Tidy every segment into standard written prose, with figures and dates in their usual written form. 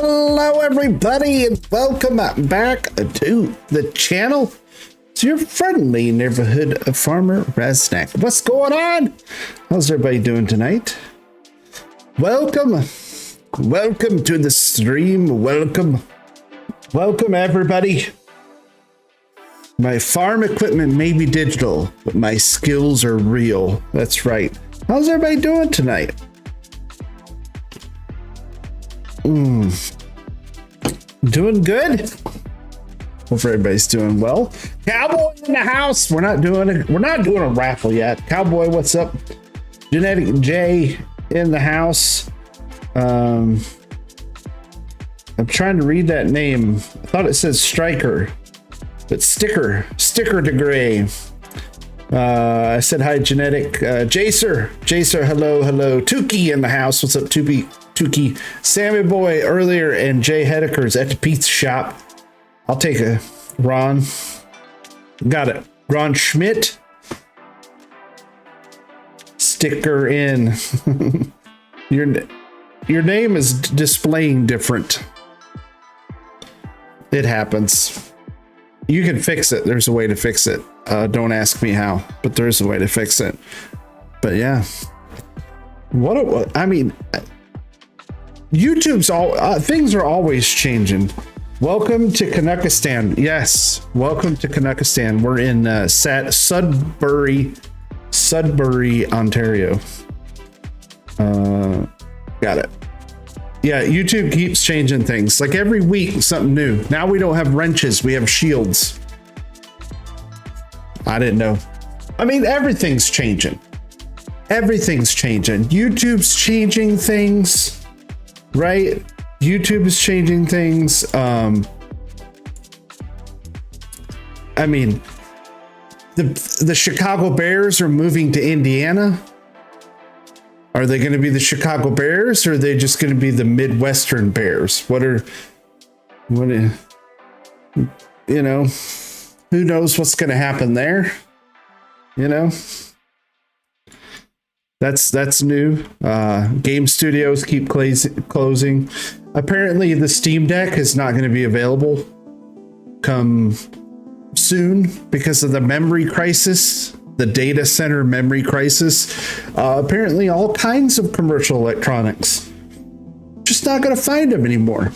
Hello everybody and welcome back to the channel. It's your friendly neighborhood farmer Raznac. What's going on? How's everybody doing tonight? Welcome to the stream. Welcome everybody. My farm equipment may be digital, but my skills are real. That's right. How's everybody doing tonight? Doing good. Hope everybody's doing well. Cowboy in the house. We're not doing a raffle yet. Cowboy, what's up? Genetic J in the house. I'm trying to read that name. I thought it says Striker, but Sticker to Gray. I said hi, Genetic. Jacer, hello. Tukey in the house. What's up, Tukey? Sammy Boy earlier and Jay Hedeker's at the pizza shop. I'll take a Ron. Got it. Ron Schmidt. Sticker in. Your name is displaying different. It happens. You can fix it. There's a way to fix it. Don't ask me how, but there's a way to fix it. But yeah. YouTube's things are always changing. Welcome to Canuckistan. Yes, welcome to Canuckistan. We're in Sudbury, Ontario. Got it. Yeah, YouTube keeps changing things. Like every week, something new. Now we don't have wrenches, we have shields. I didn't know. I mean, everything's changing. YouTube's changing things. Right? YouTube is changing things. I mean, the Chicago Bears are moving to Indiana. Are they going to be the Chicago Bears, or are they just going to be the Midwestern Bears? Who knows what's going to happen there? That's new. Game studios keep closing. Apparently the Steam Deck is not going to be available come soon because of the memory crisis, the data center memory crisis. Apparently all kinds of commercial electronics. Just not going to find them anymore.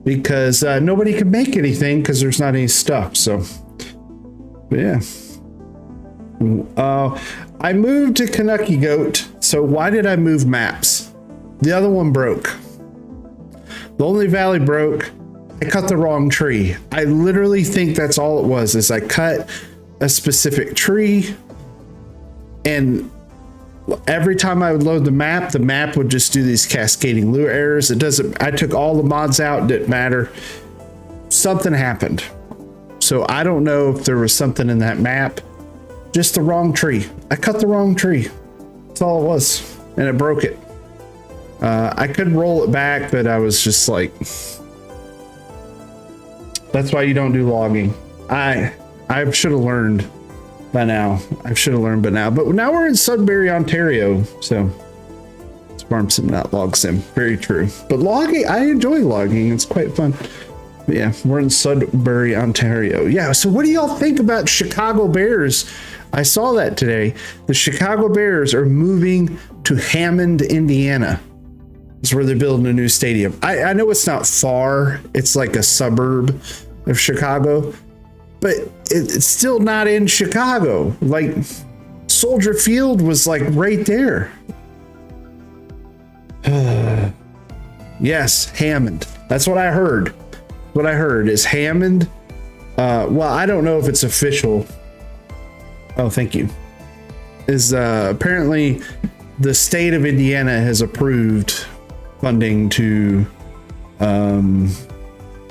Because nobody can make anything because there's not any stuff. So, yeah. I moved to Canucky Goat. So why did I move maps? The other one broke. Lonely Valley broke. I cut the wrong tree. I literally think that's all it was, is I cut a specific tree, and every time I would load the map would just do these cascading lure errors. I took all the mods out, didn't matter. Something happened. So I don't know if there was something in that map. Just the wrong tree. I cut the wrong tree. That's all it was. And it broke it. I could roll it back, but I was just like, that's why you don't do logging. I should have learned by now. But now we're in Sudbury, Ontario. So it's farm sim, not log sim. Very true. But logging, I enjoy logging. It's quite fun. But yeah, we're in Sudbury, Ontario. Yeah. So what do y'all think about Chicago Bears? I saw that today. The Chicago Bears are moving to Hammond, Indiana. It's where they're building a new stadium. I know it's not far. It's like a suburb of Chicago, but it's still not in Chicago. Like Soldier Field was like right there. Yes, Hammond. That's what I heard. What I heard is Hammond. Well, I don't know if it's official. Oh, thank you. Is apparently the state of Indiana has approved funding to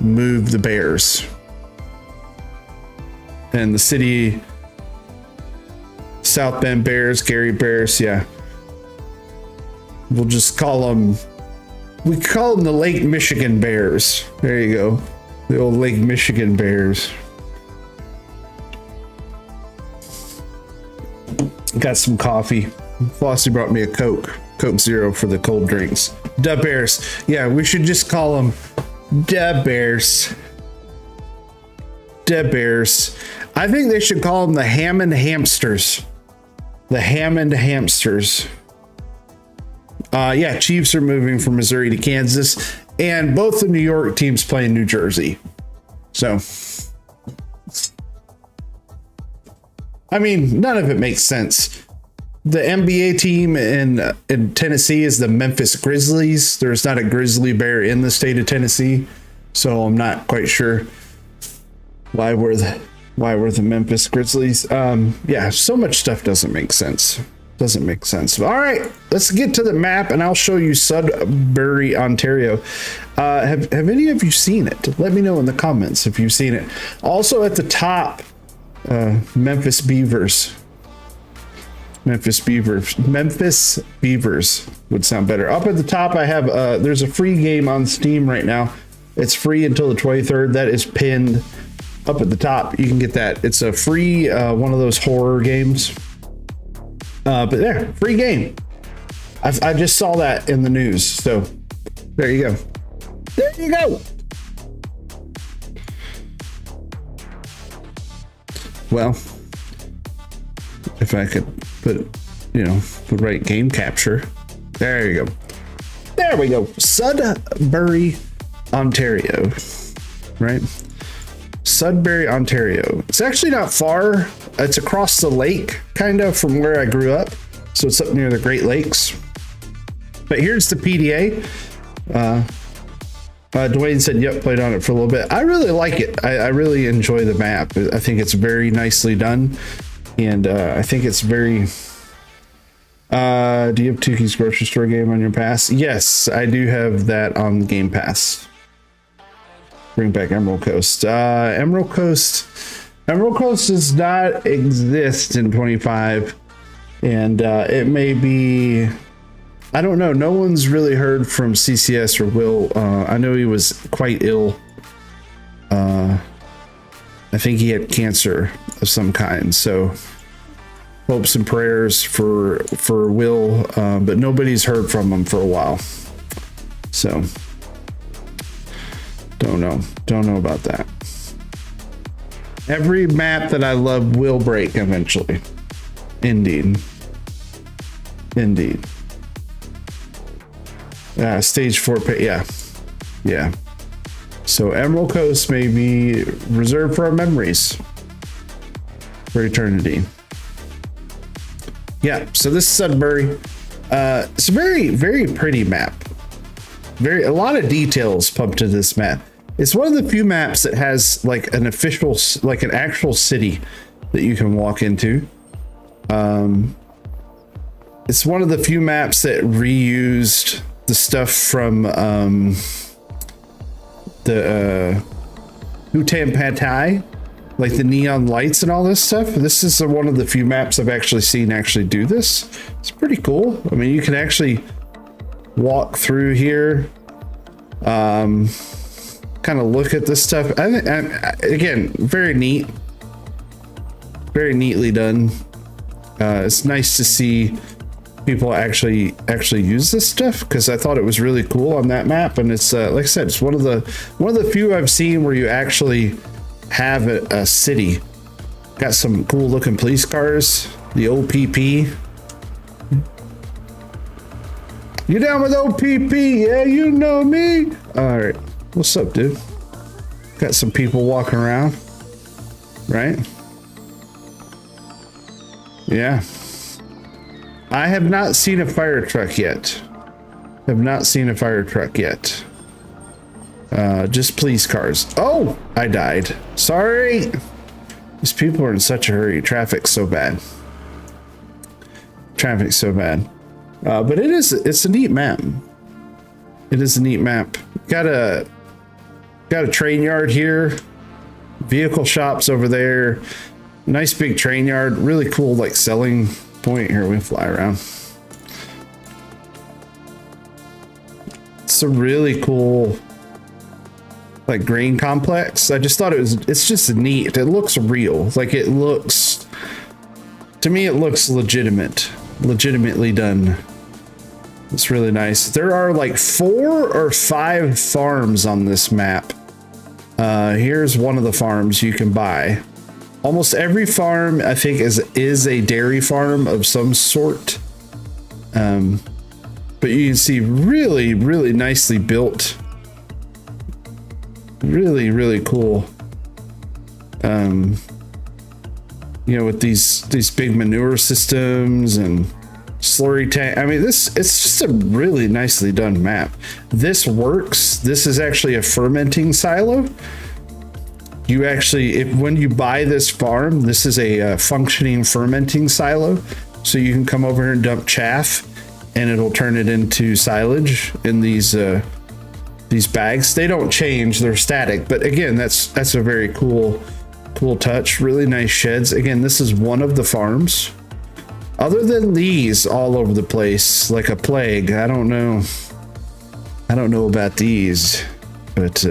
move the Bears. And the city, South Bend Bears, Gary Bears, yeah. We'll just call them, we call them the Lake Michigan Bears. There you go. The old Lake Michigan Bears. Got some coffee. Flossie brought me a Coke Zero for the cold drinks. Da Bears. Yeah, we should just call them Da Bears. Da Bears. I think they should call them the Hammond Hamsters. The Hammond Hamsters. Yeah, Chiefs are moving from Missouri to Kansas, and both the New York teams play in New Jersey. So, I mean, none of it makes sense. The NBA team in Tennessee is the Memphis Grizzlies. There's not a grizzly bear in the state of Tennessee, so I'm not quite sure why we're the Memphis Grizzlies. Yeah, so much stuff doesn't make sense. Doesn't make sense. All right, let's get to the map, and I'll show you Sudbury, Ontario. Have any of you seen it? Let me know in the comments if you've seen it. Also at the top, Memphis Beavers. Memphis Beavers would sound better. Up at the top, I have there's a free game on Steam right now. It's free until the 23rd. That is pinned up at the top. You can get that. It's a free one of those horror games. But there, free game. I just saw that in the news. So there you go. There you go. Well, if I could put, the right game capture. There you go. There we go. Sudbury, Ontario. Right? Sudbury, Ontario. It's actually not far. It's across the lake, kind of, from where I grew up. So it's up near the Great Lakes. But here's the PDA. Dwayne said, yep, played on it for a little bit. I really like it. I really enjoy the map. I think it's very nicely done. And I think it's very... do you have Tuki's grocery store game on your pass? Yes, I do have that on the Game Pass. Bring back Emerald Coast. Emerald Coast does not exist in 25. And it may be... I don't know. No one's really heard from CCS or Will. I know he was quite ill. I think he had cancer of some kind. So hopes and prayers for Will. But nobody's heard from him for a while. So don't know about that. Every map that I love will break eventually. Indeed. Stage 4, yeah. So Emerald Coast may be reserved for our memories for eternity. Yeah, so this is Sudbury. It's a very, very pretty map. A lot of details pumped to this map. It's one of the few maps that has like an official, like an actual city that you can walk into. It's one of the few maps that reused the stuff from the Hutan Patai, like the neon lights and all this stuff. This is one of the few maps I've actually seen do this. It's pretty cool. I mean, you can actually walk through here, kind of look at this stuff. Again, very neat, very neatly done. It's nice to see people actually use this stuff, because I thought it was really cool on that map. And it's like I said, it's one of the few I've seen where you actually have a city. Got some cool looking police cars, the OPP. You down with OPP? Yeah, you know me. All right, what's up, dude? Got some people walking around, right? Yeah. I have not seen a fire truck yet. Just police cars. Oh, I died. Sorry. These people are in such a hurry. Traffic's so bad. But it's a neat map. It is a neat map. Got a train yard here. Vehicle shops over there. Nice big train yard. Really cool, like, selling point. Here, we fly around. It's a really cool, like, grain complex. I just thought it's just neat. It looks real. Like, to me, it looks legitimately done. It's really nice. There are like 4 or 5 farms on this map. Here's one of the farms you can buy. Almost every farm, I think, is a dairy farm of some sort. But you can see really, really nicely built. Really, really cool. You know, with these big manure systems and slurry tank. I mean, it's just a really nicely done map. This works. This is actually a fermenting silo. You actually, when you buy this farm, this is a functioning fermenting silo. So you can come over here and dump chaff, and it'll turn it into silage in these bags. They don't change; they're static. But again, that's a very cool touch. Really nice sheds. Again, this is one of the farms. Other than these all over the place, like a plague. I don't know about these, but.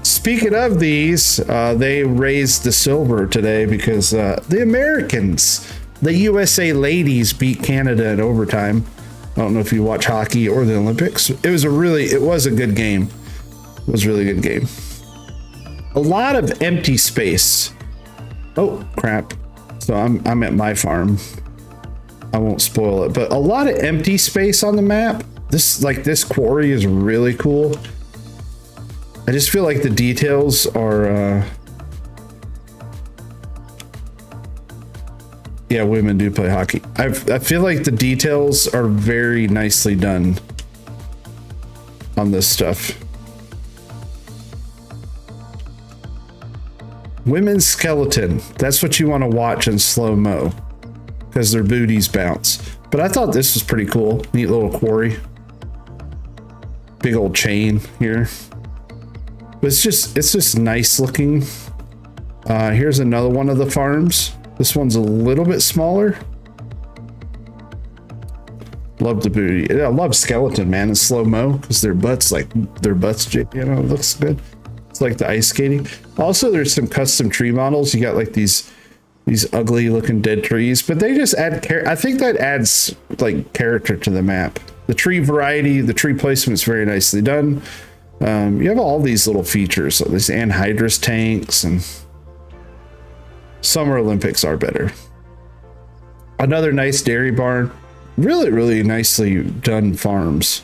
Speaking of these, they raised the silver today because the Americans, the USA ladies, beat Canada in overtime. I don't know if you watch hockey or the Olympics. It was a good game. It was a really good game. A lot of empty space. Oh crap! So I'm at my farm. I won't spoil it, but a lot of empty space on the map. This quarry is really cool. I just feel like the details are, yeah, women do play hockey. I feel like the details are very nicely done on this stuff. Women's skeleton. That's what you want to watch in slow-mo because their booties bounce. But I thought this was pretty cool. Neat little quarry. Big old chain here. But it's just nice looking. Here's another one of the farms. This one's a little bit smaller. Love the booty. Yeah, I love skeleton, man, in slow-mo because their butts, you know, looks good. It's like the ice skating. Also, there's some custom tree models. You got like these ugly looking dead trees, but they just add I think that adds like character to the map. The tree variety, the tree placement is very nicely done. You have all these little features, so these anhydrous tanks, and Summer Olympics are better. Another nice dairy barn. Really, really nicely done farms.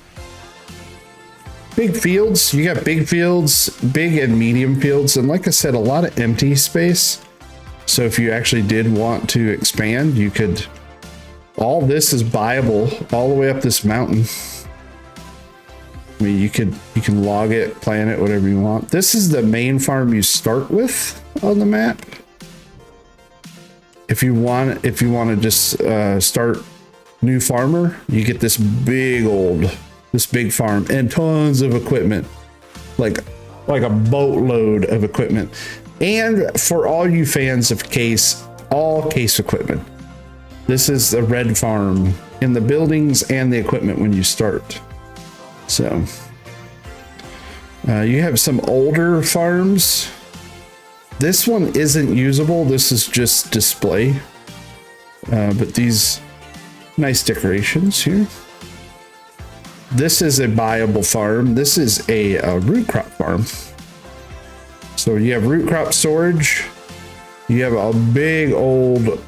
Big fields. You got big fields, big and medium fields, and like I said, a lot of empty space. So if you actually did want to expand, you could. All this is buyable all the way up this mountain. I mean, you can log it, plan it, whatever you want. This is the main farm you start with on the map. If you want to just start new farmer, you get this big farm and tons of equipment, like a boatload of equipment. And for all you fans of all case equipment, this is the red farm in the buildings and the equipment when you start. So you have some older farms. This one isn't usable. This is just display. But these nice decorations here. This is a buyable farm. This is a root crop farm. So you have root crop storage. You have a big old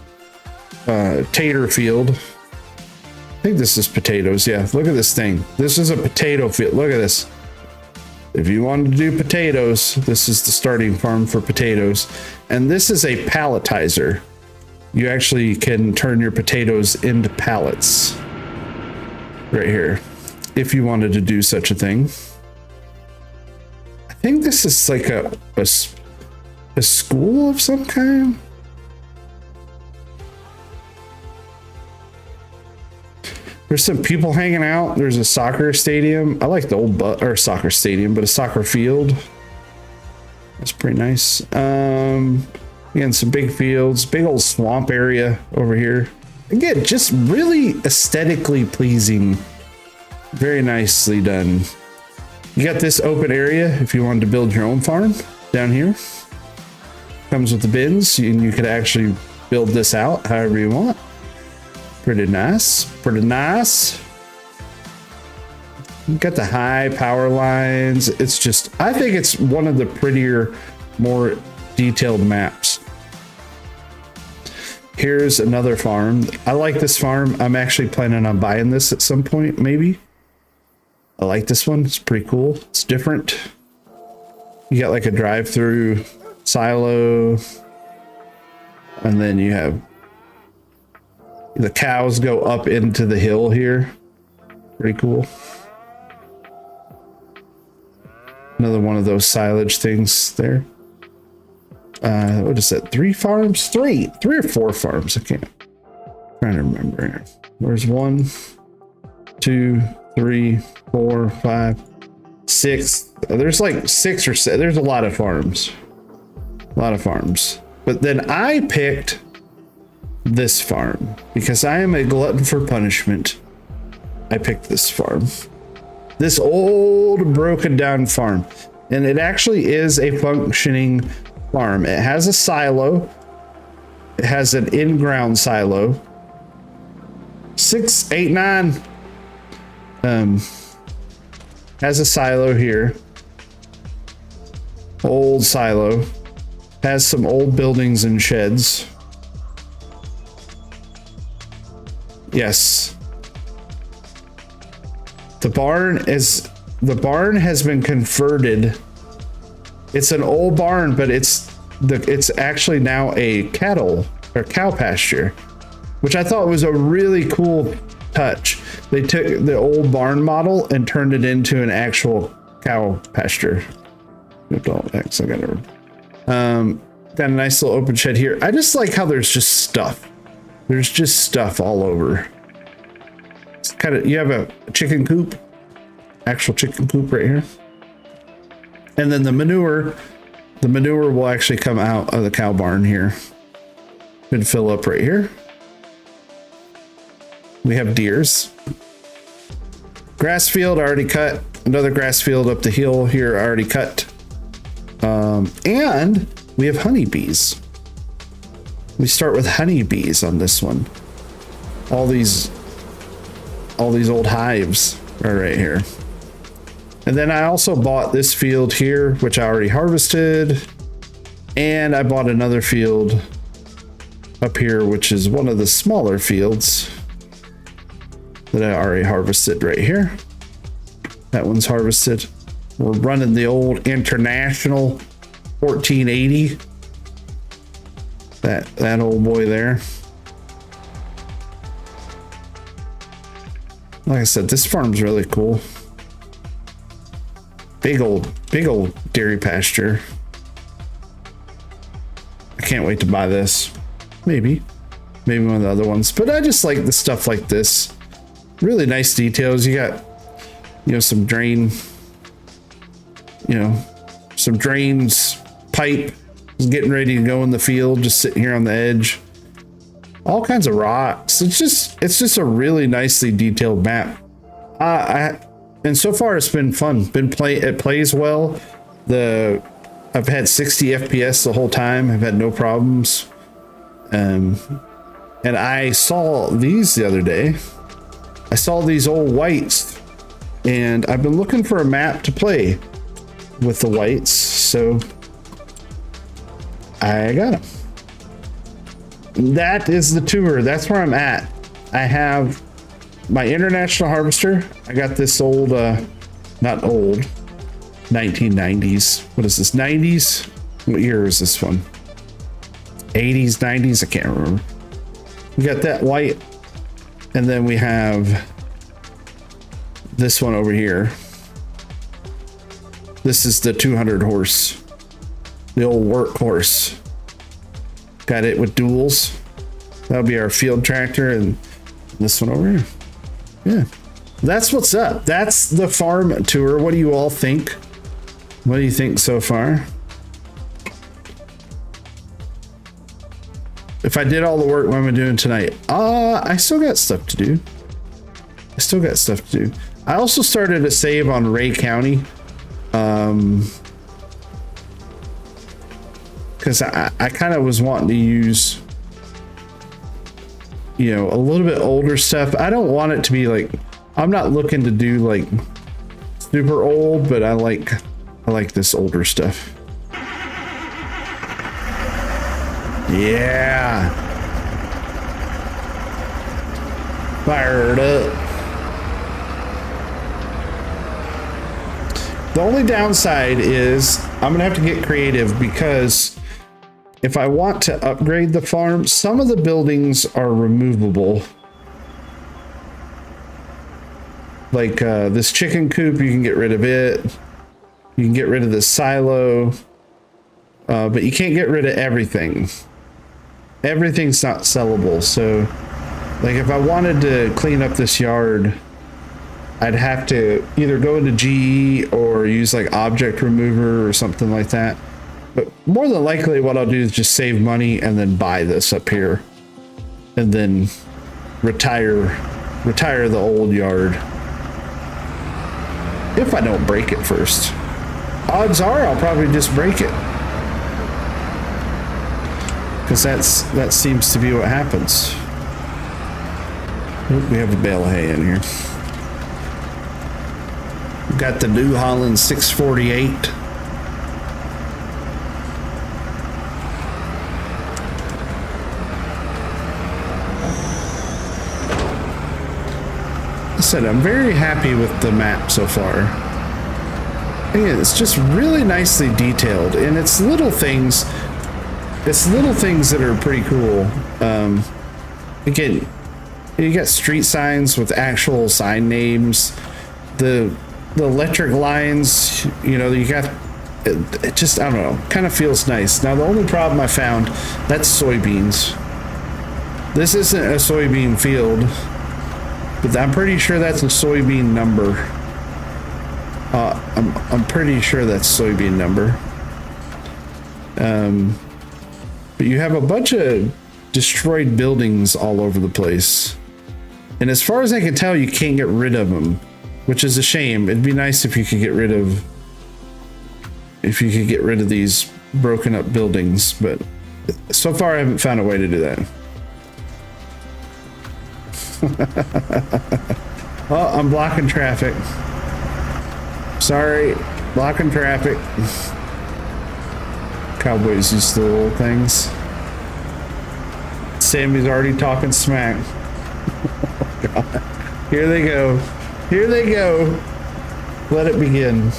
tater field. I think this is potatoes. Yeah, look at this thing. This is a potato field. Look at this. If you wanted to do potatoes, this is the starting farm for potatoes. And this is a palletizer. You actually can turn your potatoes into pallets right here if you wanted to do such a thing. I think this is like a school of some kind. There's some people hanging out. There's a soccer stadium. I like the old soccer stadium, but a soccer field. That's pretty nice. Again, some big fields, big old swamp area over here. Again, just really aesthetically pleasing. Very nicely done. You got this open area if you wanted to build your own farm down here. Comes with the bins, and you could actually build this out however you want. Pretty nice, pretty nice. Got the high power lines. It's just, I think it's one of the prettier, more detailed maps. Here's another farm. I like this farm. I'm actually planning on buying this at some point, maybe. I like this one. It's pretty cool. It's different. You got like a drive-through silo. And then you have the cows go up into the hill here. Pretty cool. Another one of those silage things there. What is that? 3 farms? Three or 4 farms. I can't. I'm trying to remember here. Where's 1, 2, 3, 4, 5, 6. There's like 6 or 7. There's a lot of farms. A lot of farms. But then I picked this farm because I am a glutton for punishment. I picked this farm. This old broken down farm. And it actually is a functioning farm. It has a silo. It has an in-ground silo. 6, 8, 9. Has a silo here. Old silo. Has some old buildings and sheds. Yes. The barn has been converted. It's an old barn, but it's actually now a cattle or cow pasture, which I thought was a really cool touch. They took the old barn model and turned it into an actual cow pasture. Got a nice little open shed here. I just like how there's just stuff. There's just stuff all over. It's kind of, you have a chicken coop, actual chicken coop right here. And then the manure will actually come out of the cow barn here. Could fill up right here. We have deers. Grass field already cut. Another grass field up the hill here already cut. And we have honeybees. We start with honeybees on this one. All these old hives are right here. And then I also bought this field here, which I already harvested. And I bought another field up here, which is one of the smaller fields that I already harvested right here. That one's harvested. We're running the old International 1480. That old boy there. Like I said, this farm's really cool. Big old dairy pasture. I can't wait to buy this. Maybe one of the other ones. But I just like the stuff like this. Really nice details. You got, some drain, some drains, pipe is getting ready to go in the field, just sitting here on the edge. All kinds of rocks. It's just a really nicely detailed map. And so far it's been fun. It plays well. I've had 60 FPS the whole time. I've had no problems. And I saw these the other day. I saw these old whites, and I've been looking for a map to play with the whites, so I got them. That is the tour. That's where I'm at. I have my International Harvester. I got this old, not old, 1990s. What is this, 90s? What year is this one? 80s, 90s? I can't remember. We got that white. And then we have this one over here. This is the 200 horse, the old workhorse. Got it with duals. That'll be our field tractor, and this one over here. Yeah, that's what's up. That's the farm tour. What do you all think? What do you think so far? If I did all the work, what am I doing tonight? I still got stuff to do. I also started a save on Ray County. Because I kind of was wanting to use, a little bit older stuff. I don't want it to be like, I'm not looking to do like super old, but I like this older stuff. Yeah. Fired up. The only downside is I'm gonna have to get creative, because if I want to upgrade the farm, some of the buildings are removable. Like this chicken coop, you can get rid of it. You can get rid of the silo, but you can't get rid of everything. Everything's not sellable. So like if I wanted to clean up this yard, I'd have to either go into GE or use like object remover or something like that. But more than likely what I'll do is just save money and then buy this up here and then retire the old yard. If I don't break it first. Odds are I'll probably just break it, because that seems to be what happens. Oop, we have a bale of hay in here. We've got the New Holland 648. I said I'm very happy with the map so far. Again, it's just really nicely detailed, and it's little things. It's little things that are pretty cool. Again, you got street signs with actual sign names. The electric lines, you know, you got it just, I don't know, kind of feels nice. Now the only problem I found, that's soybeans. This isn't a soybean field, but I'm pretty sure that's a soybean number. I'm pretty sure that's soybean number. But you have a bunch of destroyed buildings all over the place. And as far as I can tell, you can't get rid of them, which is a shame. It'd be nice if you could get rid of these broken up buildings, but so far I haven't found a way to do that. Oh, I'm blocking traffic. Sorry, blocking traffic. Cowboys used to the little things. Sammy's already talking smack. Oh, God. Here they go. Here they go. Let it begin.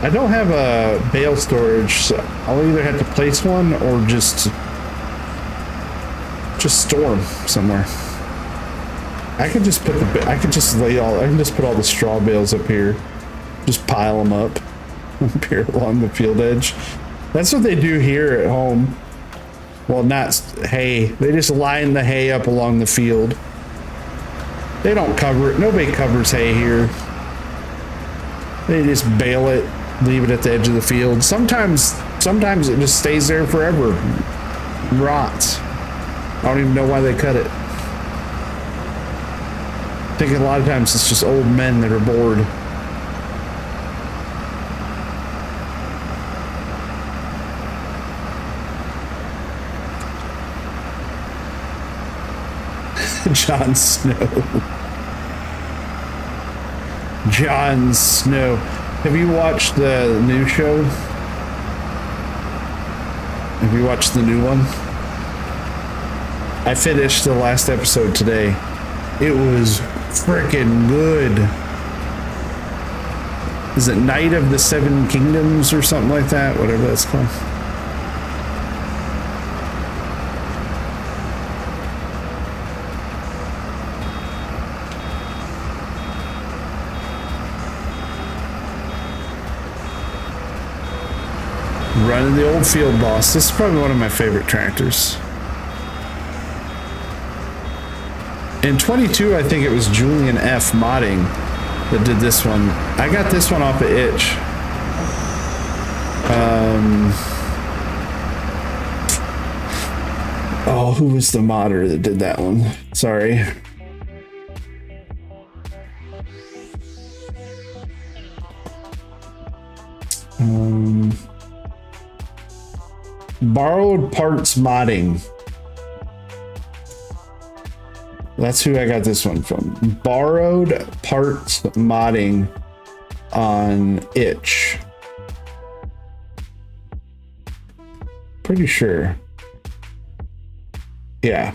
I don't have a bale storage, so I'll either have to place one or just store them somewhere. I can just put I can just put all the straw bales up here, just pile them up here along the field edge. That's what they do here at home. Well, not hay. They just line the hay up along the field. They don't cover it. Nobody covers hay here. They just bale it, leave it at the edge of the field. Sometimes it just stays there forever, rots. I don't even know why they cut it. I think a lot of times it's just old men that are bored. Jon Snow. Jon Snow. Have you watched the new show? Have you watched the new one? I finished the last episode today. It was freaking good. Is it Night of the Seven Kingdoms or something like that? Whatever that's called. Running the old field boss. This is probably one of my favorite tractors. In 22, I think it was Julian F. Modding that did this one. I got this one off of Itch. Oh, who was the modder that did that one? Sorry. Borrowed parts modding. That's who I got this one from. Borrowed parts modding on itch. Pretty sure. Yeah.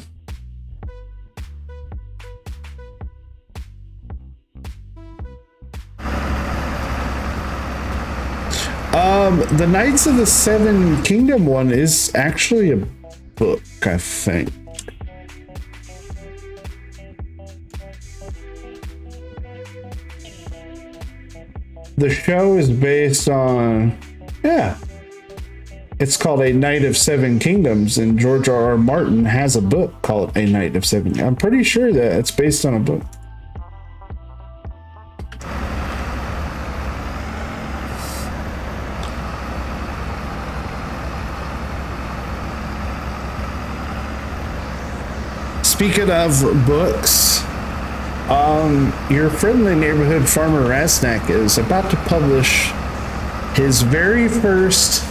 The Knights of the Seven Kingdom one is actually a book, I think. The show is based on, yeah. It's called A Knight of Seven Kingdoms, and George R.R. Martin has a book called A Knight of Seven. I'm pretty sure that it's based on a book. Speaking of books, your friendly neighborhood farmer Raznac is about to publish his very first,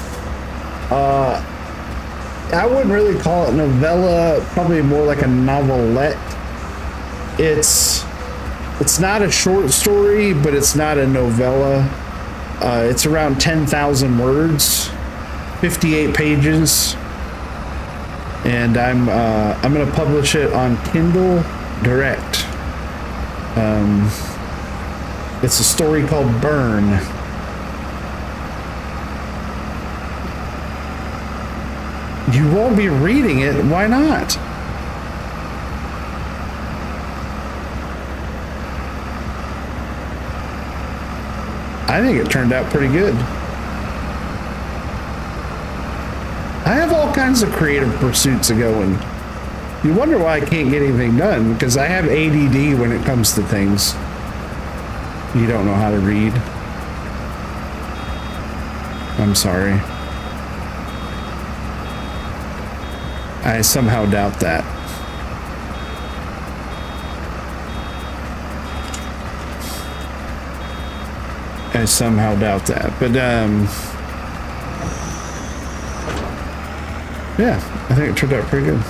I wouldn't really call it novella, probably more like a novelette. It's not a short story, but it's not a novella. It's around 10,000 words, 58 pages. And I'm gonna publish it on Kindle Direct. It's a story called Burn. You won't be reading it. Why not? I think it turned out pretty good. I have all kinds of creative pursuits going. You wonder why I can't get anything done, because I have ADD when it comes to things you don't know how to read. I'm sorry. I somehow doubt that. I somehow doubt that. But, yeah, I think it turned out pretty good.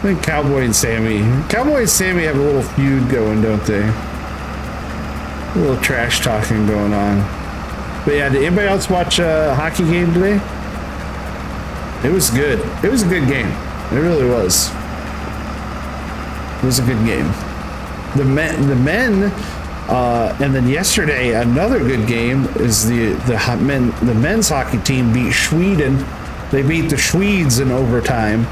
I think Cowboy and Sammy have a little feud going, don't they? A little trash talking going on. But yeah, did anybody else watch a hockey game today? It was good. It was a good game. It really was. It was a good game. The men, and then yesterday another good game is the men's hockey team beat Sweden. They beat the Swedes in overtime.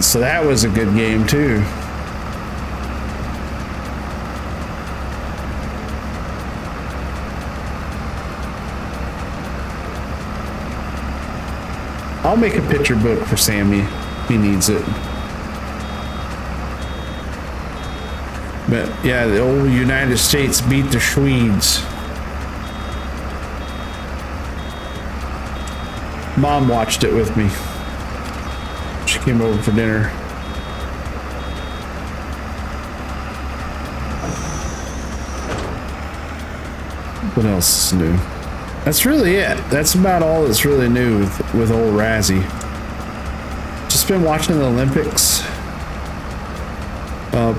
So that was a good game too. I'll make a picture book for Sammy. He needs it. But yeah, the old United States beat the Swedes. Mom watched it with me. She came over for dinner. What else is new? That's really it. That's about all that's really new with old Razzie. Just been watching the Olympics.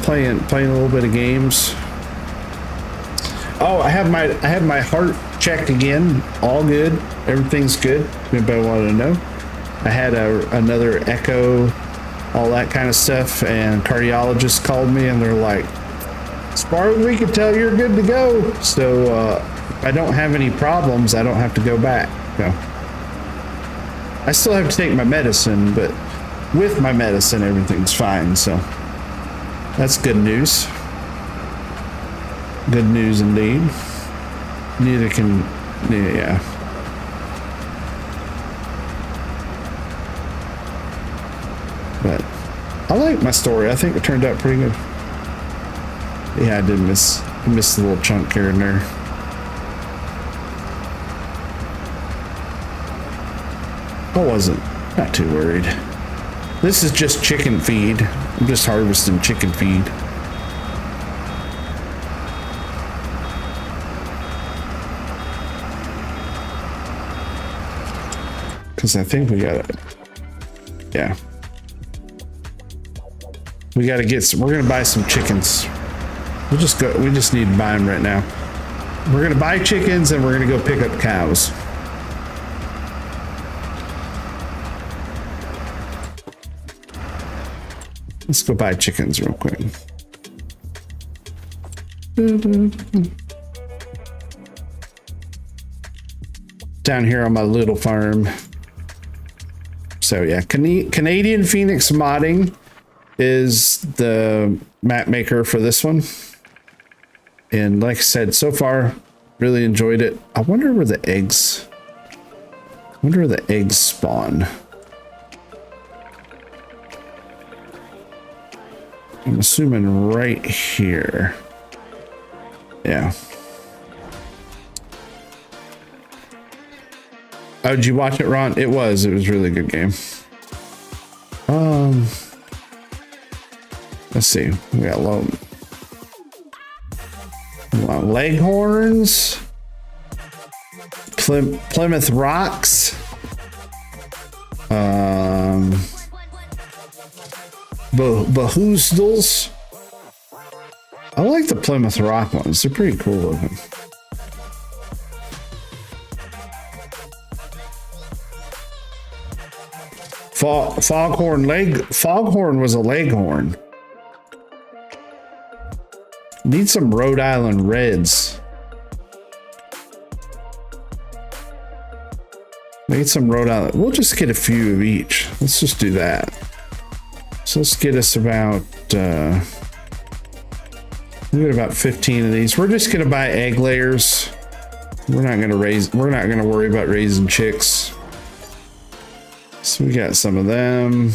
Playing a little bit of games. Oh, I have my heart checked again. All good. Everything's good. If anybody wanted to know. I had another echo, all that kind of stuff, and cardiologist called me and they're like, as far as we can tell, you're good to go. So if I don't have any problems, I don't have to go back. So I still have to take my medicine, but with my medicine, everything's fine. So that's good news. Good news indeed. Yeah. But I like my story. I think it turned out pretty good. Yeah, I did miss the little chunk here and there. I wasn't not too worried. This is just chicken feed. I'm just harvesting chicken feed. Because I think we gotta, yeah. We gotta get some, we're gonna buy some chickens. We just need to buy them right now. We're gonna buy chickens and we're gonna go pick up cows. Let's go buy chickens real quick. Down here on my little farm. So yeah, Canadian Phoenix Modding is the map maker for this one. And like I said, so far, really enjoyed it. I wonder where the eggs spawn. I'm assuming right here. Yeah. Oh, did you watch it, Ron? It was a really good game. Let's see. We got Leghorns, Plymouth Rocks, Bahoosdals. I like the Plymouth Rock ones. They're pretty cool looking. Foghorn was a leghorn. Need some Rhode Island Reds. Need some Rhode Island. We'll just get a few of each. Let's just do that. So let's get us about we get about 15 of these. We're just gonna buy egg layers. We're not gonna worry about raising chicks. So we got some of them.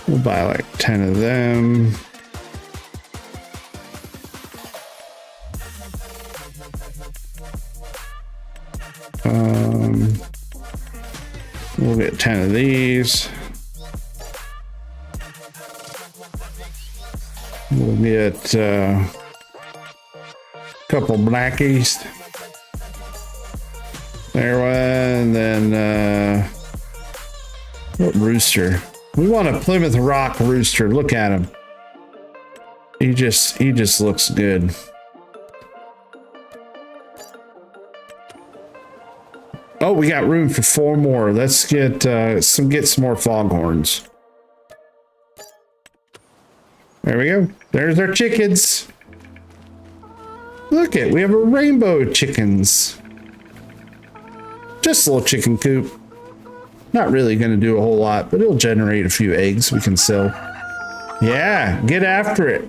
We'll buy like 10 of them. We'll get 10 of these. We'll get a couple blackies. There one, and then what rooster? We want a Plymouth Rock rooster. Look at him. He just looks good. Oh, we got room for 4 more. Let's get some more foghorns. There we go. There's our chickens. Look we have a rainbow of chickens. Just a little chicken coop. Not really going to do a whole lot, but it'll generate a few eggs we can sell. Yeah, get after it.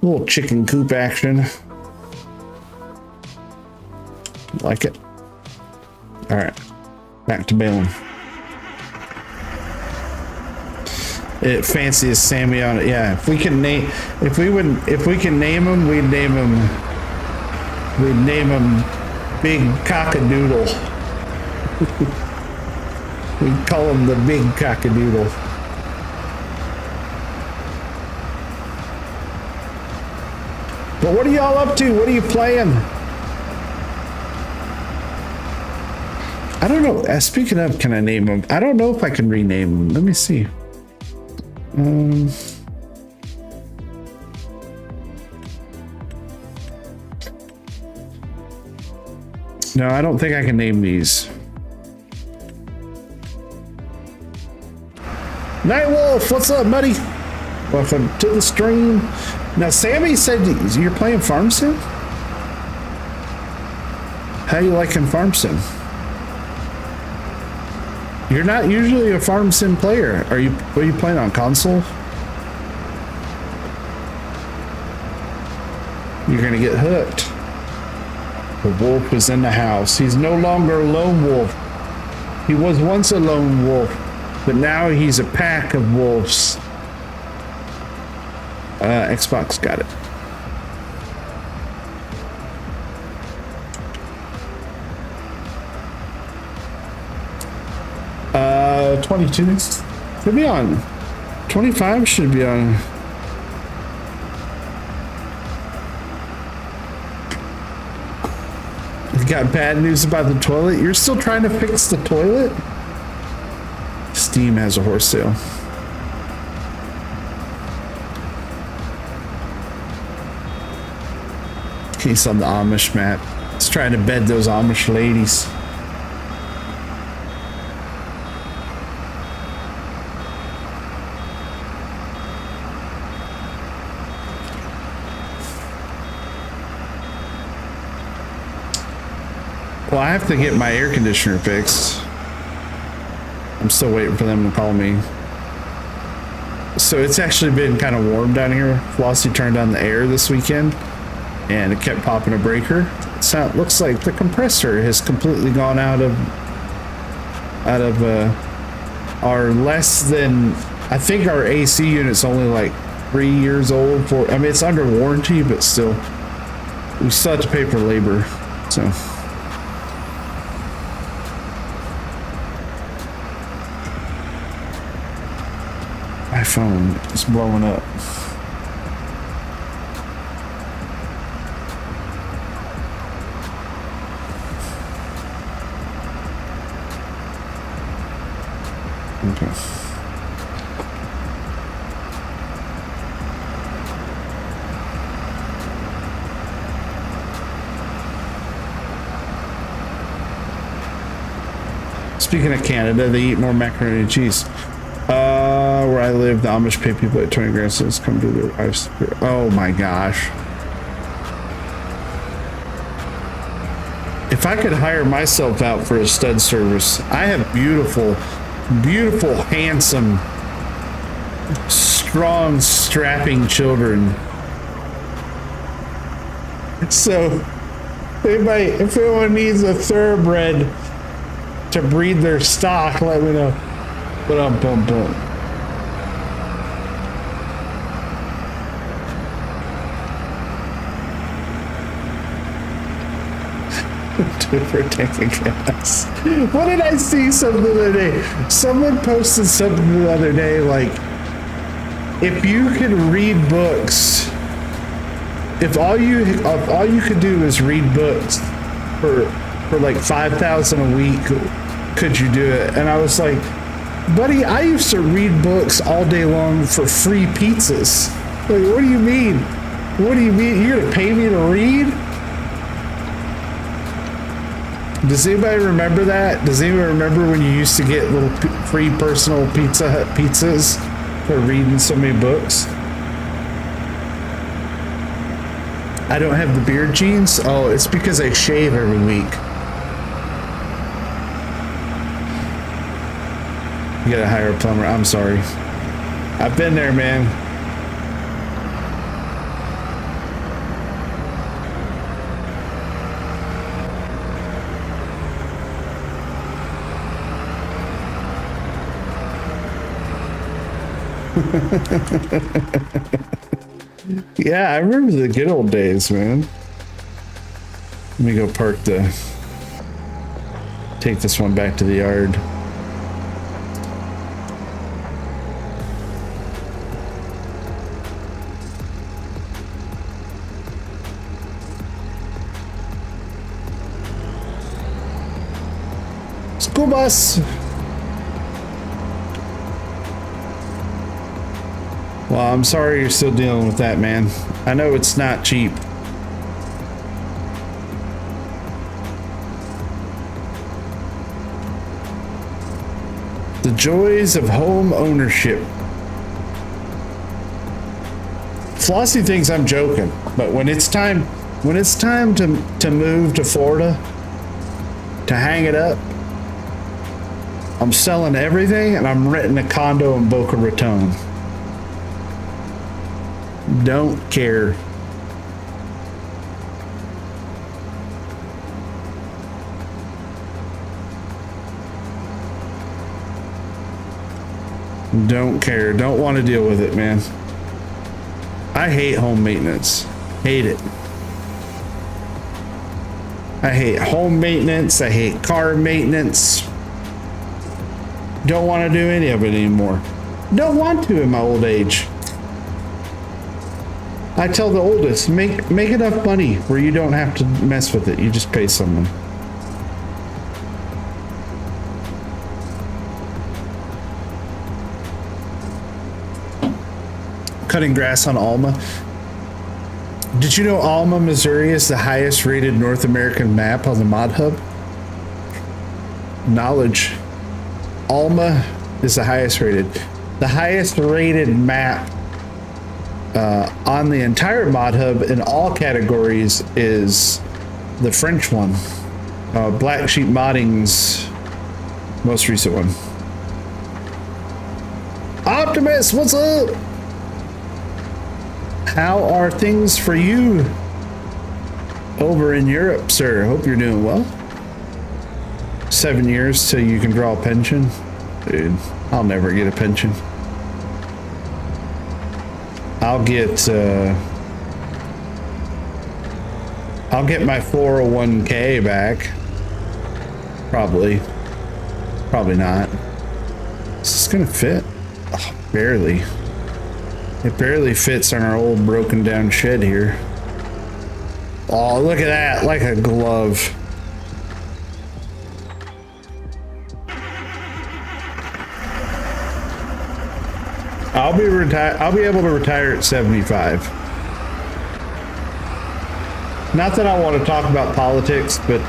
Little chicken coop action. Like it. All right, back to bailing. It fancy as Sammy on it. Yeah, if we can name them, we'd name them Big Cockadoodle. We call him the Big Cockadoodle. But what are y'all up to? What are you playing? I don't know. Speaking of, can I name them? I don't know if I can rename them. Let me see. No, I don't think I can name these. Nightwolf, what's up, buddy? Welcome to the stream. Now, Sammy said you're playing Farm Sim? How you liking Farm Sim? You're not usually a Farm Sim player. What are you playing on console? You're gonna get hooked. The wolf is in the house. He's no longer a lone wolf. He was once a lone wolf, but now he's a pack of wolves. Xbox got it. 22. Should be on. 25 should be on. You got bad news about the toilet? You're still trying to fix the toilet? Steam has a horse tail. Case on the Amish map. It's trying to bed those Amish ladies. Well, I have to get my air conditioner fixed. I'm still waiting for them to call me. So it's actually been kind of warm down here. Flossie turned on the air this weekend and it kept popping a breaker. So it looks like the compressor has completely gone out of our less than, I think our AC unit's only like 3 years old. I mean, it's under warranty, but still, we still have to pay for labor. So my phone is blowing up. Okay. Speaking of Canada, they eat more macaroni and cheese. Where I live, the Amish pay people at 20 grand cents come to their lives. Oh my gosh. If I could hire myself out for a stud service, I have beautiful, beautiful, handsome, strong, strapping children. So if anyone needs a thoroughbred to breed their stock, let me know. But for taking gas. What did I see something the other day? Someone posted something the other day like, if you could read books, if all you could do is read books for like 5,000 a week, could you do it? And I was like, buddy, I used to read books all day long for free pizzas. Like, what do you mean? What do you mean? You're gonna pay me to read? Does anybody remember that? Does anyone remember when you used to get little free personal Pizza Hut pizzas for reading so many books? I don't have the beard genes? Oh, it's because I shave every week. You gotta hire a plumber. I'm sorry. I've been there, man. Yeah, I remember the good old days, man. Let me go take this one back to the yard. School bus. Well, I'm sorry you're still dealing with that, man. I know it's not cheap. The joys of home ownership. Flossie thinks I'm joking, but when it's time to move to Florida, to hang it up, I'm selling everything and I'm renting a condo in Boca Raton. Don't care. Don't care. Don't want to deal with it, man. I hate home maintenance. Hate it. I hate home maintenance. I hate car maintenance. Don't want to do any of it anymore. Don't want to in my old age. I tell the oldest, make enough money where you don't have to mess with it. You just pay someone. Cutting grass on Alma. Did you know Alma, Missouri is the highest rated North American map on the Mod Hub? Knowledge. Alma is the highest rated. The highest rated map on the entire Mod Hub in all categories is the French one. Black Sheep Modding's most recent one. Optimus, what's up? How are things for you over in Europe, sir? Hope you're doing well. 7 years till you can draw a pension. Dude, I'll never get a pension. I'll get my 401k back. Probably not. Is this gonna fit? Oh, barely. It barely fits on our old broken down shed here. Oh, look at that, like a glove. I'll be able to retire at 75. Not that I want to talk about politics, but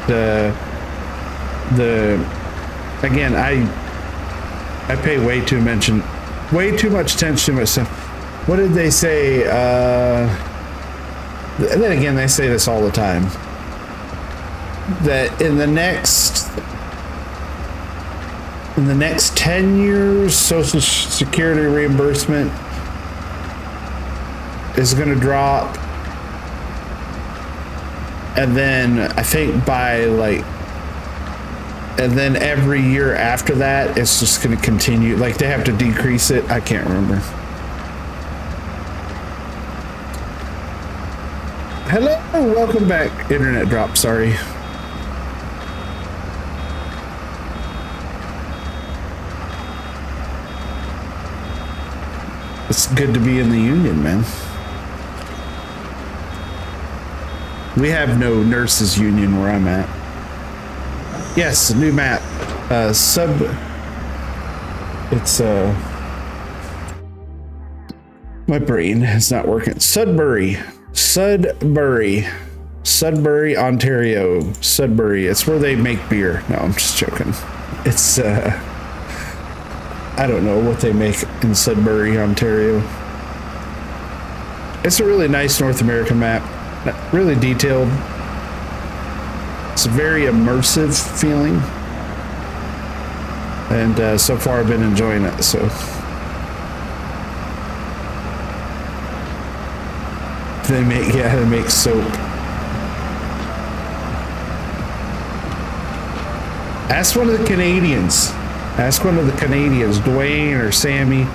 again, I pay way too much attention to myself. What did they say? And then again, they say this all the time. That in the next 10 years, Social Security reimbursement is going to drop. And then I think and then every year after that, it's just going to continue. Like they have to decrease it. I can't remember. Hello, welcome back. Internet drop, sorry. It's good to be in the union, man. We have no nurses union where I'm at. Yes, new map. My brain is not working. Sudbury, Ontario. Sudbury. It's where they make beer. No, I'm just joking. It's I don't know what they make in Sudbury, Ontario. It's a really nice North American map. Really detailed. It's a very immersive feeling. And so far I've been enjoying it, so. They make soap. Ask one of the Canadians. Dwayne or Sammy.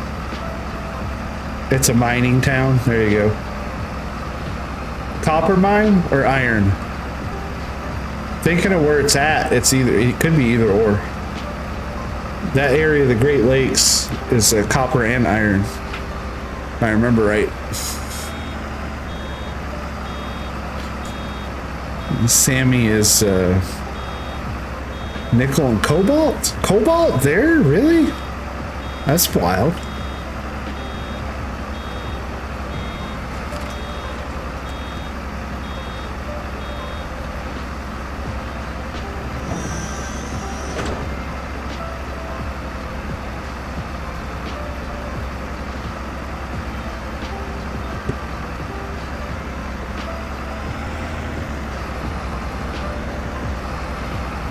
It's a mining town. There you go. Copper mine or iron? Thinking of where it's at, it could be either or. That area of the Great Lakes is copper and iron, if I remember right. Sammy is nickel and cobalt? Cobalt there? Really? That's wild.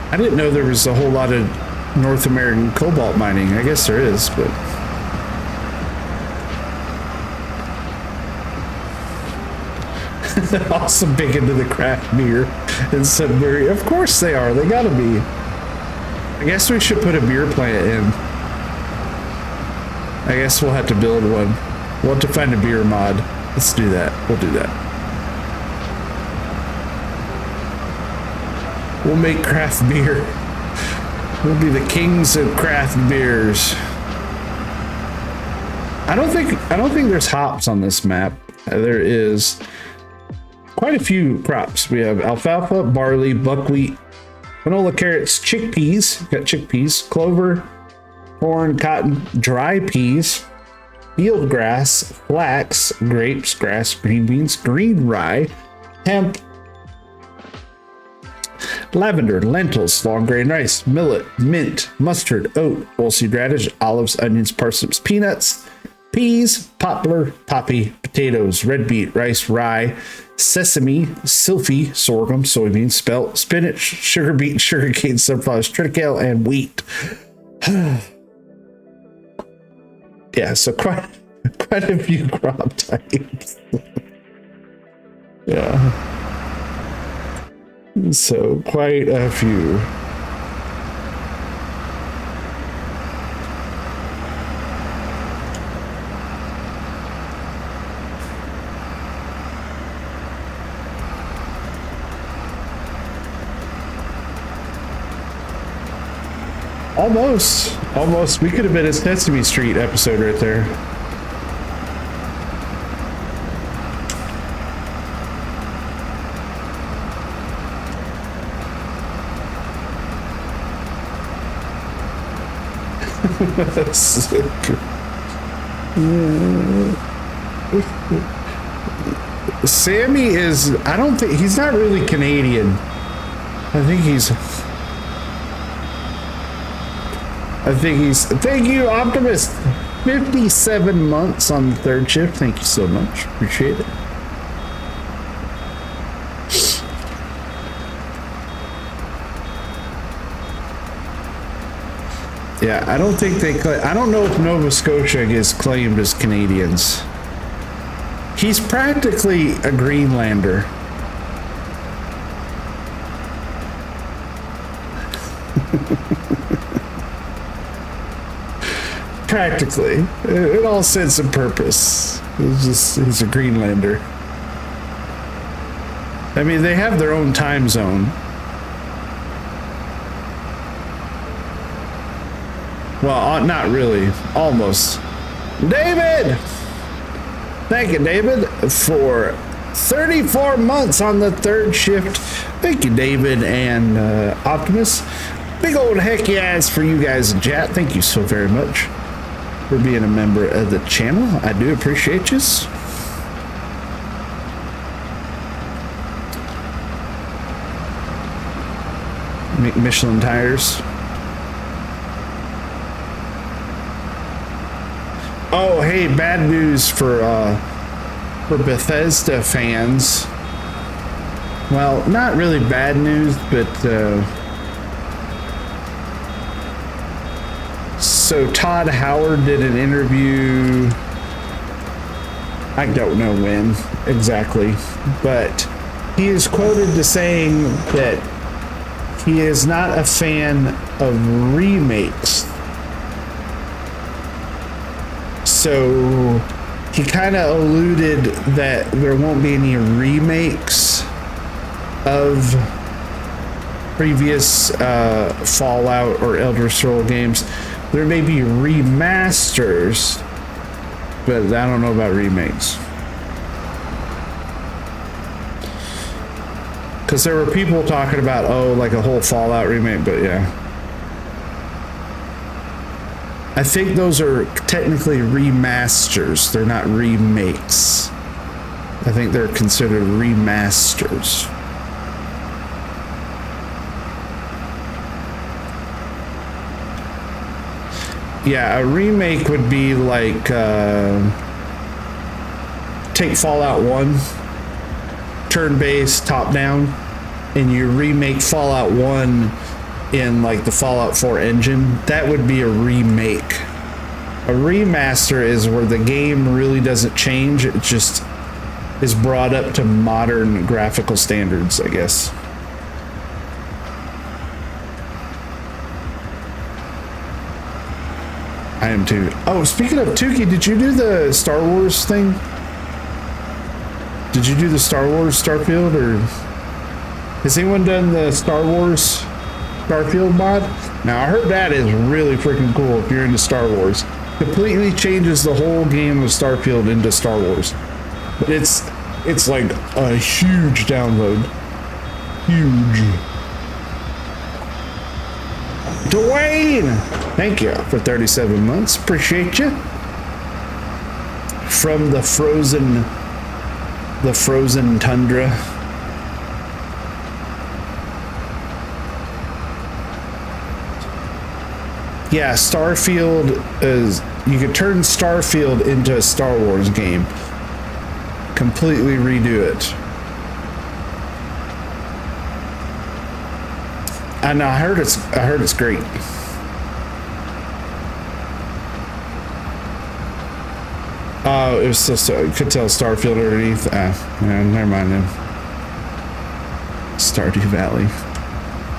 I didn't know there was a whole lot of North American cobalt mining. I guess there is, but they're also big into the craft beer in Sudbury. Of course they are. They gotta be. I guess we should put a beer plant in. I guess we'll have to build one. We'll have to find a beer mod. Let's do that. We'll do that. We'll make craft beer. We'll be the kings of craft beers. I don't think there's hops on this map. There is quite a few crops. We have alfalfa, barley, buckwheat, canola, carrots, chickpeas. Got chickpeas, clover, corn, cotton, dry peas, field grass, flax, grapes, grass, green beans, green rye, hemp, lavender, lentils, long grain rice, millet, mint, mustard, oat, oilseed radish, olives, onions, parsnips, peanuts, peas, poplar, poppy, potatoes, red beet, rice, rye, sesame, sylphy, sorghum, soybeans, spelt, spinach, sugar beet, sugarcane, sunflowers, triticale, and wheat. Yeah, so quite a few crop types. Yeah. So quite a few. Almost. We could have been a Sesame Street episode right there. Sammy is, I don't think, he's not really Canadian. I think he's, thank you, Optimist. 57 months on the third shift. Thank you so much. Appreciate it. Yeah, I don't think I don't know if Nova Scotia is claimed as Canadians. He's practically a Greenlander. Practically. In all sense and purpose. He's a Greenlander. I mean, they have their own time zone. Well, not really. Almost. David! Thank you, David, for 34 months on the third shift. Thank you, David and Optimus. Big old heck yes for you guys in chat. Thank you so very much for being a member of the channel. I do appreciate you. Michelin tires. Oh, hey, bad news for Bethesda fans. Well, not really bad news, but so Todd Howard did an interview. I don't know when exactly, but he is quoted as saying that he is not a fan of remakes. So he kind of alluded that there won't be any remakes of previous Fallout or Elder Scrolls games. There may be remasters, but I don't know about remakes. Because there were people talking about, oh, like a whole Fallout remake, but yeah. I think those are technically remasters. They're not remakes. I think they're considered remasters. Yeah, a remake would be like take Fallout 1, turn-based, top-down, and you remake Fallout 1 in like the Fallout 4 engine. That would be a remake. A remaster is where the game really doesn't change. It just is brought up to modern graphical standards, I guess. I am too. Oh, speaking of Tukey, did you do the Star Wars thing? Did you do the Star Wars Starfield, or has anyone done the Star Wars Starfield mod. Now I heard that is really freaking cool if you're into Star Wars. Completely changes the whole game of Starfield into Star Wars. But it's like a huge download. Huge. Dwayne, thank you for 37 months. Appreciate you. From the frozen tundra. Yeah, Starfield is, you could turn Starfield into a Star Wars game. Completely redo it. I know, I heard it's great. Oh, it was just, you could tell Starfield underneath. Never mind then. Stardew Valley.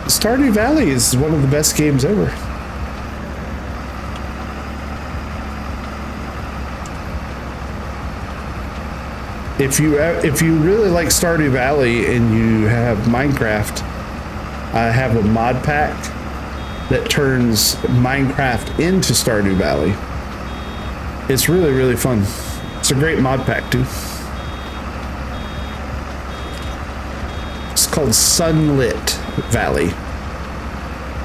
Stardew Valley is one of the best games ever. If you really like Stardew Valley and you have Minecraft, I have a mod pack that turns Minecraft into Stardew Valley. It's really, really fun. It's a great mod pack too. It's called Sunlit Valley. You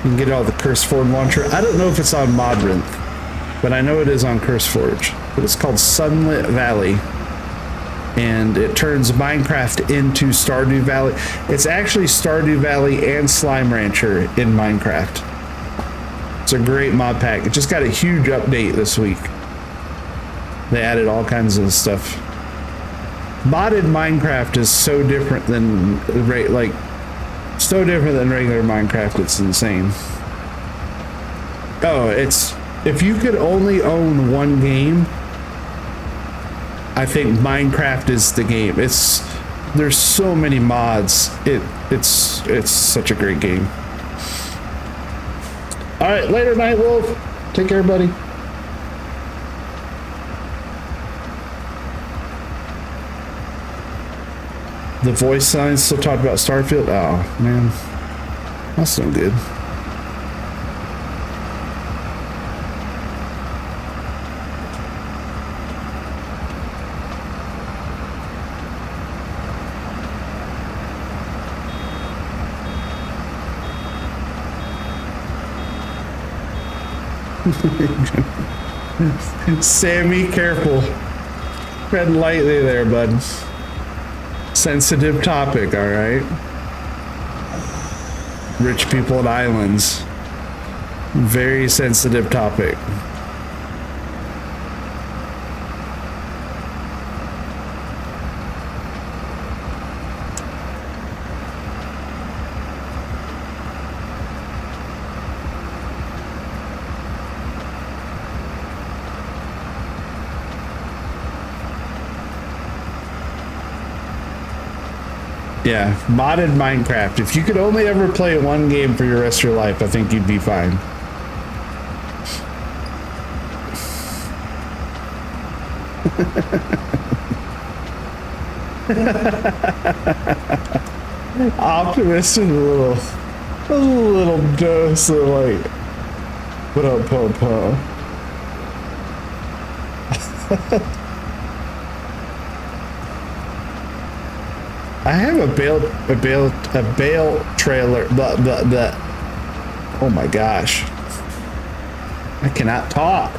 can get all the CurseForge launcher. I don't know if it's on Modrinth, but I know it is on CurseForge. But it's called Sunlit Valley. And it turns Minecraft into Stardew Valley. It's actually Stardew Valley and Slime Rancher in Minecraft. It's a great mod pack. It just got a huge update this week. They added all kinds of stuff. Modded Minecraft is so different than regular Minecraft. It's insane. Oh, it's, if you could only own one game, I think Minecraft is the game. There's so many mods. It's such a great game. All right, later, Night Wolf. Take care, buddy. The voice signs still talk about Starfield. Oh man, that's no good. Sammy, careful. Tread lightly there, bud. Sensitive topic, all right? Rich people and islands. Very sensitive topic. Yeah, modded Minecraft. If you could only ever play one game for your rest of your life, I think you'd be fine. Optimus is a little dose of like, what up, Papa? I have a bale trailer. Oh my gosh. I cannot talk.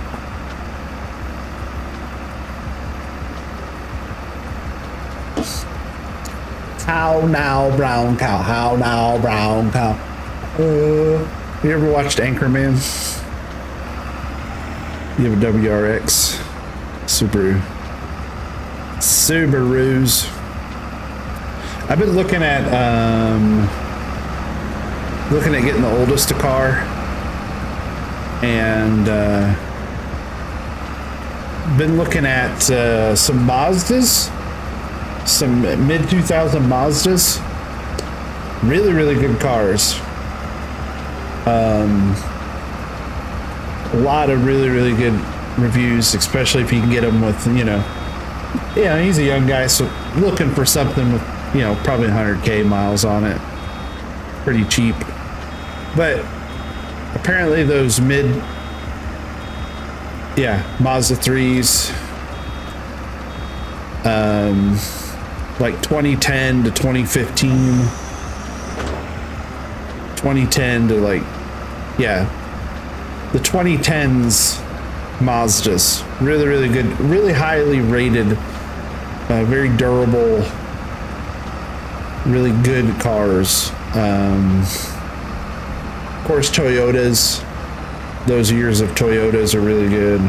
How now, brown cow? How now, brown cow? You ever watched Anchorman? You have a WRX? Subarus. I've been looking at getting the oldest car, and been looking at some Mazdas, some mid 2000 Mazdas. Really, really good cars. A lot of really, really good reviews, especially if you can get them with, he's a young guy, so looking for something with, probably 100K miles on it. Pretty cheap. But apparently those Mazda 3s, like 2010 to 2015, 2010 to like, the 2010s Mazdas, really, really good, really highly rated, very durable, really good cars. Of course, Toyotas, those years of Toyotas are really good.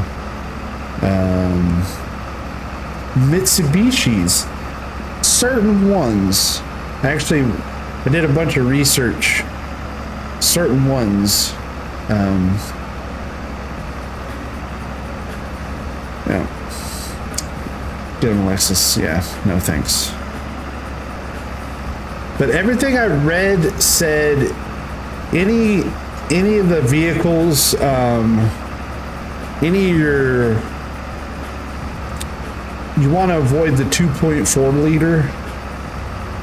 Mitsubishis, certain ones, actually, I did a bunch of research, certain ones, get him a Lexus, no thanks. But everything I read said any of the vehicles, any of your, you want to avoid the 2.4 liter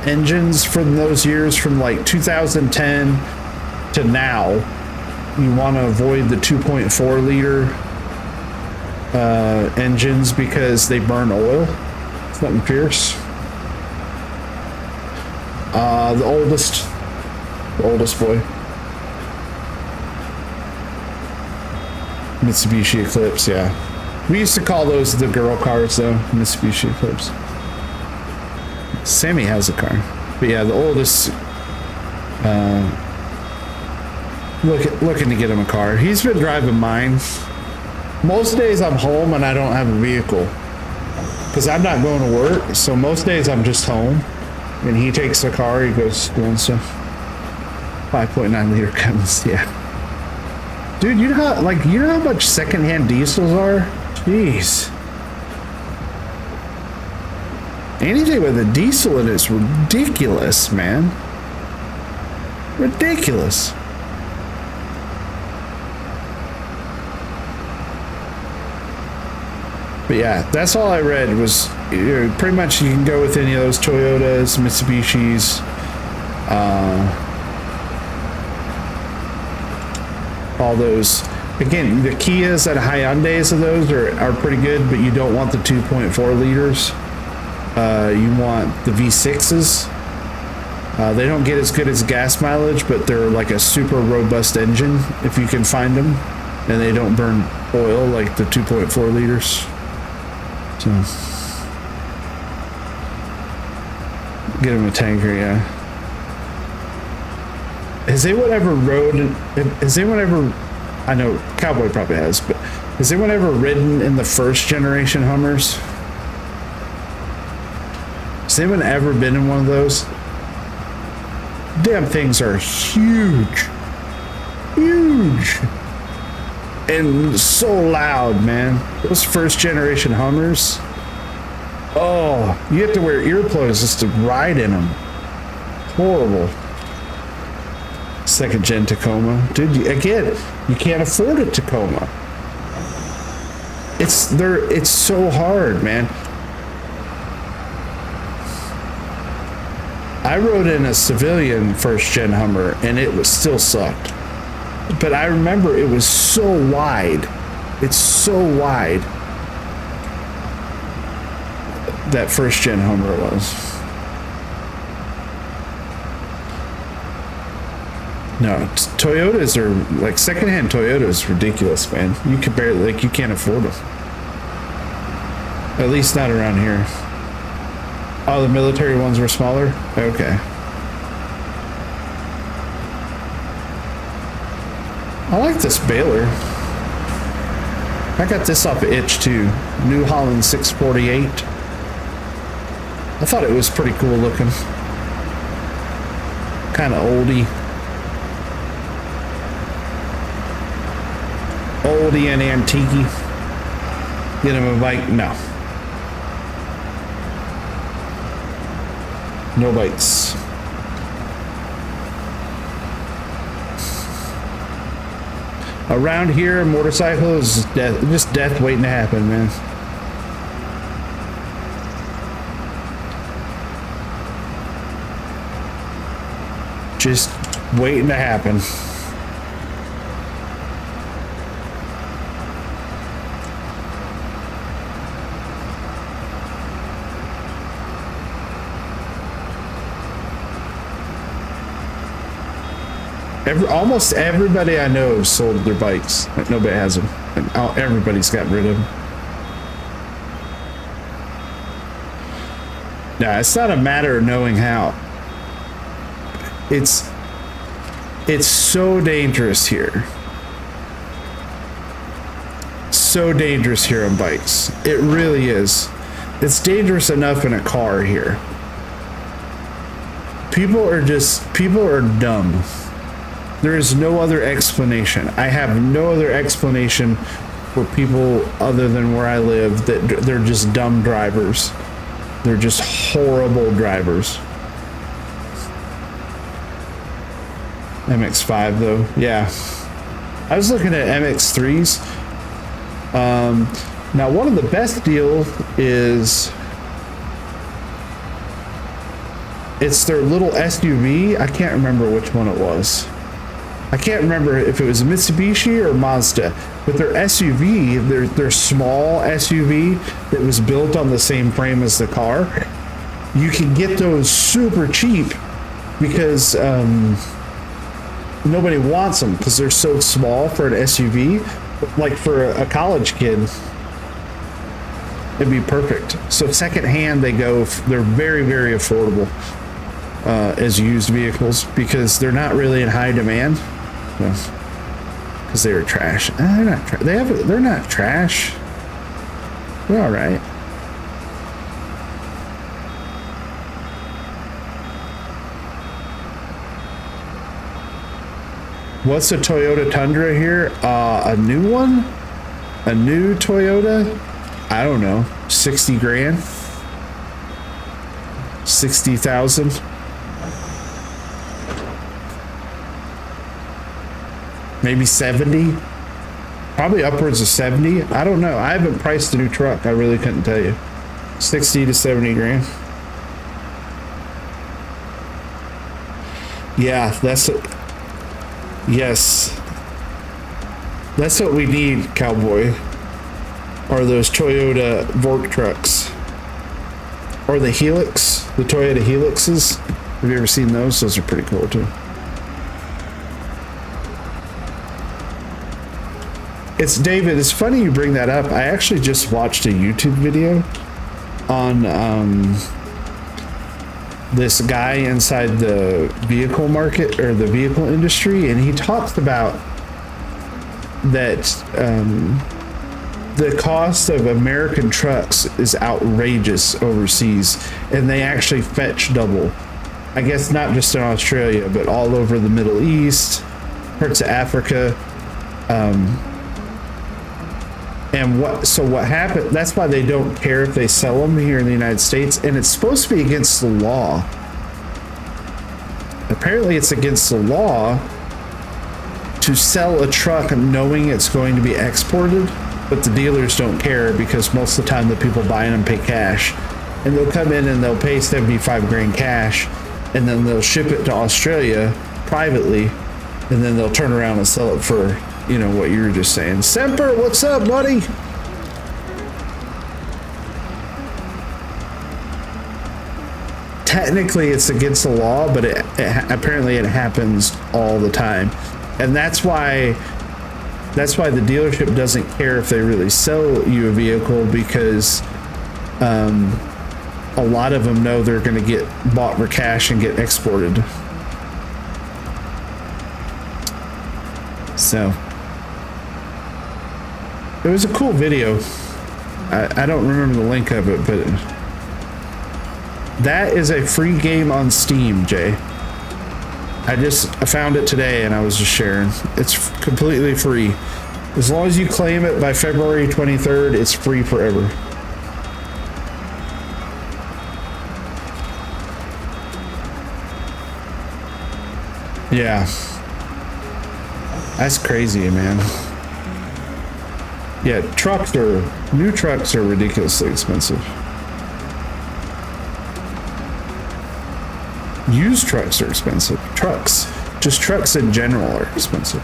engines from those years, from like 2010 to now. You want to avoid the 2.4 liter engines because they burn oil. It's nothing fierce. The oldest boy, Mitsubishi Eclipse. We used to call those the girl cars though, Mitsubishi Eclipse. Sammy has a car, but the oldest, looking to get him a car. He's been driving mine. Most days I'm home and I don't have a vehicle because I'm not going to work, so most days I'm just home and he takes the car, he goes to school and stuff. 5.9 liter Cummins. Dude, you know how much secondhand diesels are? Jeez. Anything with a diesel in it's ridiculous, man. Ridiculous. But that's all I read was, pretty much you can go with any of those Toyotas, Mitsubishis, all those. Again, the Kias and Hyundais of those are pretty good, but you don't want the 2.4 liters. You want the V6s. They don't get as good as gas mileage, but they're like a super robust engine if you can find them, and they don't burn oil like the 2.4 liters. So get him a tanker, Has anyone ever I know Cowboy probably has, but has anyone ever ridden in the first generation Hummers? Has anyone ever been in one of those? Damn things are huge. And so loud, man. Those first generation Hummers. Oh, you have to wear earplugs just to ride in them. Horrible. Second gen Tacoma. Dude, again, you can't afford a Tacoma. It's so hard, man. I rode in a civilian first gen Hummer and it was still sucked. But I remember it was so wide. It's so wide. That first gen Hummer was. No, Toyotas are like secondhand Toyotas, ridiculous, man. You can barely, you can't afford them. At least not around here. Oh, the military ones were smaller? Okay. I like this baler. I got this off of Itch too. New Holland 648. I thought it was pretty cool looking. Kind of oldie. Oldie and antique. Get him a bike? No. No bikes. Around here, a motorcycle is just death waiting to happen, man. Just waiting to happen. Almost everybody I know sold their bikes. Like nobody has them. And everybody's gotten rid of them. No, it's not a matter of knowing how. It's so dangerous here. So dangerous here on bikes. It really is. It's dangerous enough in a car here. People are dumb. There is no other explanation. I have no other explanation for people other than where I live, that they're just dumb drivers. They're just horrible drivers. MX5 though, yeah. I was looking at MX3s. Now one of the best deals is it's their little SUV. I can't remember which one it was. I can't remember if it was a Mitsubishi or Mazda, but their SUV, their small SUV that was built on the same frame as the car, you can get those super cheap because nobody wants them because they're so small for an SUV. Like for a college kid, it'd be perfect. So secondhand, they're very, very affordable as used vehicles because they're not really in high demand. Because they were trash. They're not. They're not trash. They're all right. What's a Toyota Tundra here? A new one? A new Toyota? I don't know. 60 grand? 60,000? Maybe 70? Probably upwards of 70. I don't know. I haven't priced a new truck. I really couldn't tell you. 60 to 70 grand. Yeah, yes. That's what we need, cowboy. Are those Toyota Vork trucks. Or the Helix, the Toyota Helixes. Have you ever seen those? Those are pretty cool too. It's David, it's funny you bring that up. I actually just watched a YouTube video on this guy inside the vehicle market or the vehicle industry, and he talks about that the cost of American trucks is outrageous overseas, and they actually fetch double. I guess not just in Australia, but all over the Middle East, parts of Africa. And what happened, that's why they don't care if they sell them here in the United States, and it's supposed to be against the law. Apparently it's against the law to sell a truck knowing it's going to be exported, but the dealers don't care because most of the time the people buying them pay cash, and they'll come in and they'll pay 75 grand cash, and then they'll ship it to Australia privately, and then they'll turn around and sell it for, you know, what you were just saying. Semper, what's up, buddy? Technically, it's against the law, but apparently it happens all the time, and that's why the dealership doesn't care if they really sell you a vehicle, because a lot of them know they're going to get bought for cash and get exported. So it was a cool video. I don't remember the link of it, but that is a free game on Steam, Jay. I found it today and I was just sharing. It's completely free. As long as you claim it by February 23rd, it's free forever. Yeah. That's crazy, man. Yeah, new trucks are ridiculously expensive. Used trucks are expensive. Just trucks in general are expensive.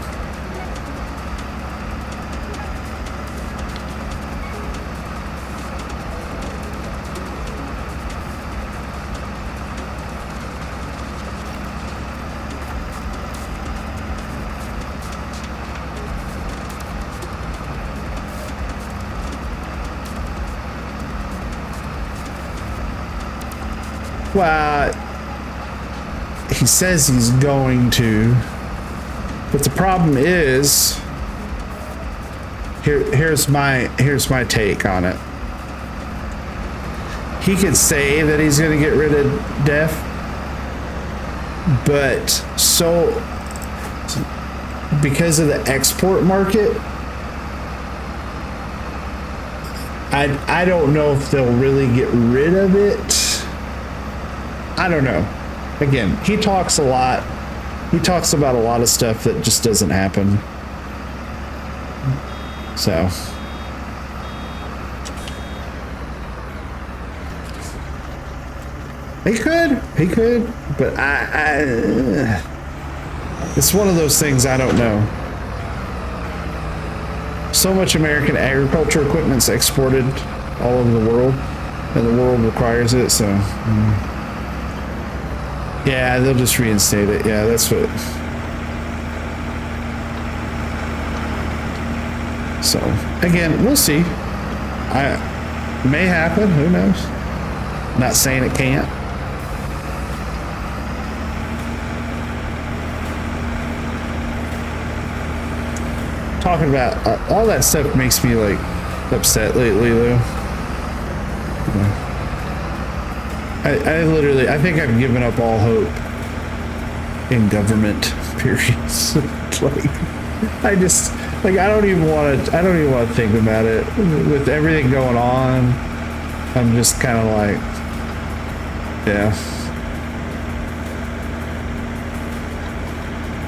Well, he says he's going to, but the problem is, here's my take on it. He could say that he's going to get rid of DEF, but so because of the export market, I don't know if they'll really get rid of it. I don't know. Again, he talks a lot. He talks about a lot of stuff that just doesn't happen. So he could, but it's one of those things I don't know. So much American agriculture equipment's exported all over the world, and the world requires it, so yeah, they'll just reinstate it. Yeah, that's what. So again, we'll see. It may happen, who knows? Not saying it can't. Talking about all that stuff makes me like upset lately, Lou. I think I've given up all hope in government. Periods. Like, I don't even want to think about it. With everything going on, I'm just kind of like, yeah.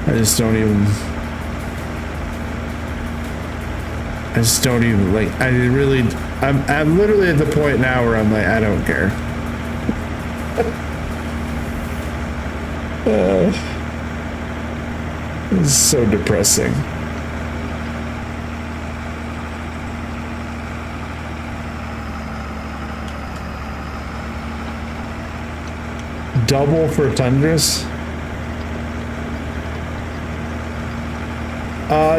I just don't even like, I'm literally at the point now where I'm like, I don't care. It's so depressing. Double for Tundras.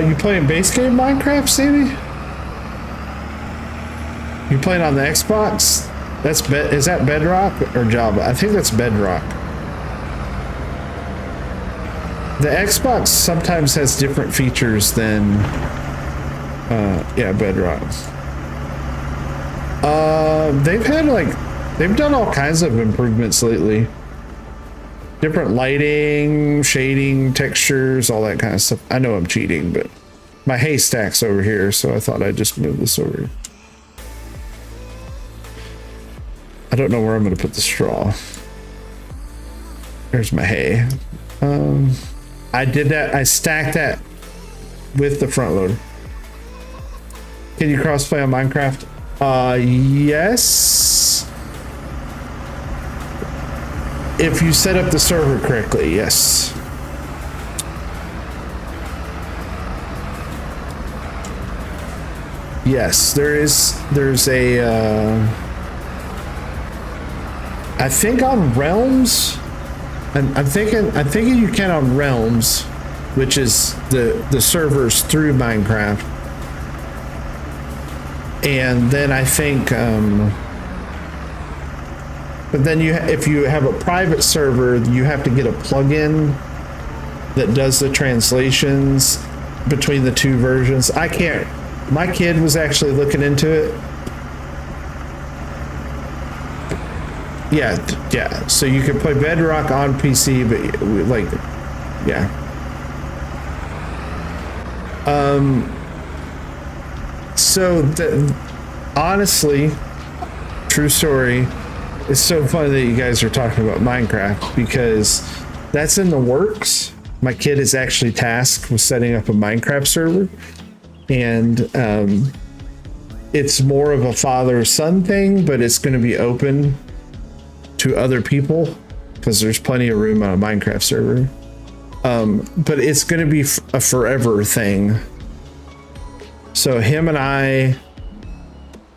You playing base game Minecraft, Sammy? You playing on the Xbox? Is that Bedrock or Java? I think that's Bedrock. The Xbox sometimes has different features than yeah, Bedrock. They've done all kinds of improvements lately. Different lighting, shading, textures, all that kind of stuff. I know I'm cheating, but my haystack's over here, so I thought I'd just move this over. I don't know where I'm going to put the straw. There's my hay. I did that. I stacked that with the front loader. Can you crossplay on Minecraft? Yes. If you set up the server correctly, yes. Yes, there's a I think on Realms, I'm thinking you can on Realms, which is the servers through Minecraft. And then I think but then if you have a private server, you have to get a plugin that does the translations between the two versions. I can't. My kid was actually looking into it. Yeah. So you can play Bedrock on PC, but like, yeah. So honestly, true story. It's so funny that you guys are talking about Minecraft because that's in the works. My kid is actually tasked with setting up a Minecraft server, and it's more of a father-son thing, but it's going to be open to other people because there's plenty of room on a Minecraft server. But it's going to be a forever thing. So him and I,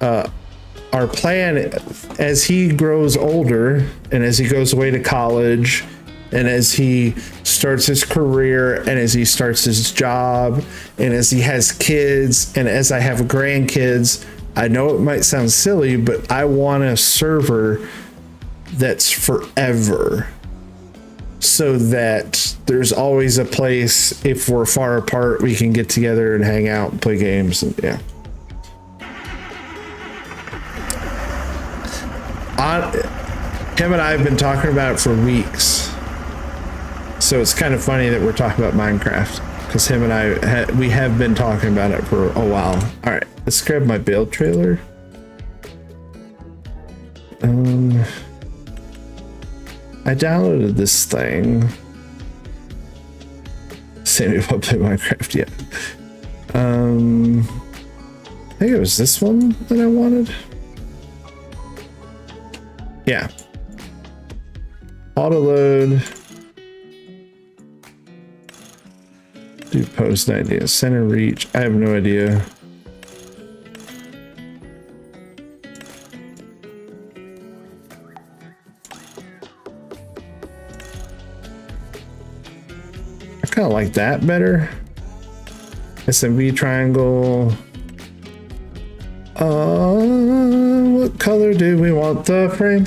our plan as he grows older and as he goes away to college and as he starts his career and as he starts his job and as he has kids and as I have grandkids, I know it might sound silly, but I want a server that's forever, so that there's always a place, if we're far apart, we can get together and hang out and play games. And yeah, him and I have been talking about it for weeks, so it's kind of funny that we're talking about Minecraft, because him and I we have been talking about it for a while. All right, let's grab my build trailer. I downloaded this thing. Sammy won't play Minecraft yet. I think it was this one that I wanted. Yeah. Auto load. Do post idea. Center reach. I have no idea. I kind of like that better. SMB triangle. What color do we want the frame?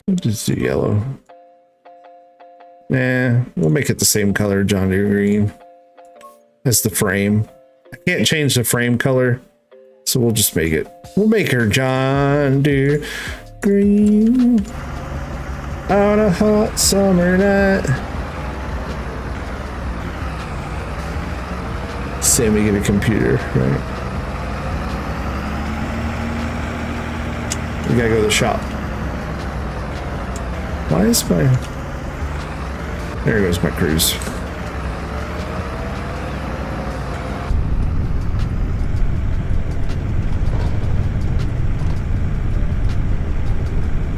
We'll just do yellow. Nah, we'll make it the same color, John Deere green, as the frame. I can't change the frame color, so we'll just make it. We'll make her John Deere green on a hot summer night. Sammy get a computer, right? We gotta go to the shop. Why is my... There goes my cruise.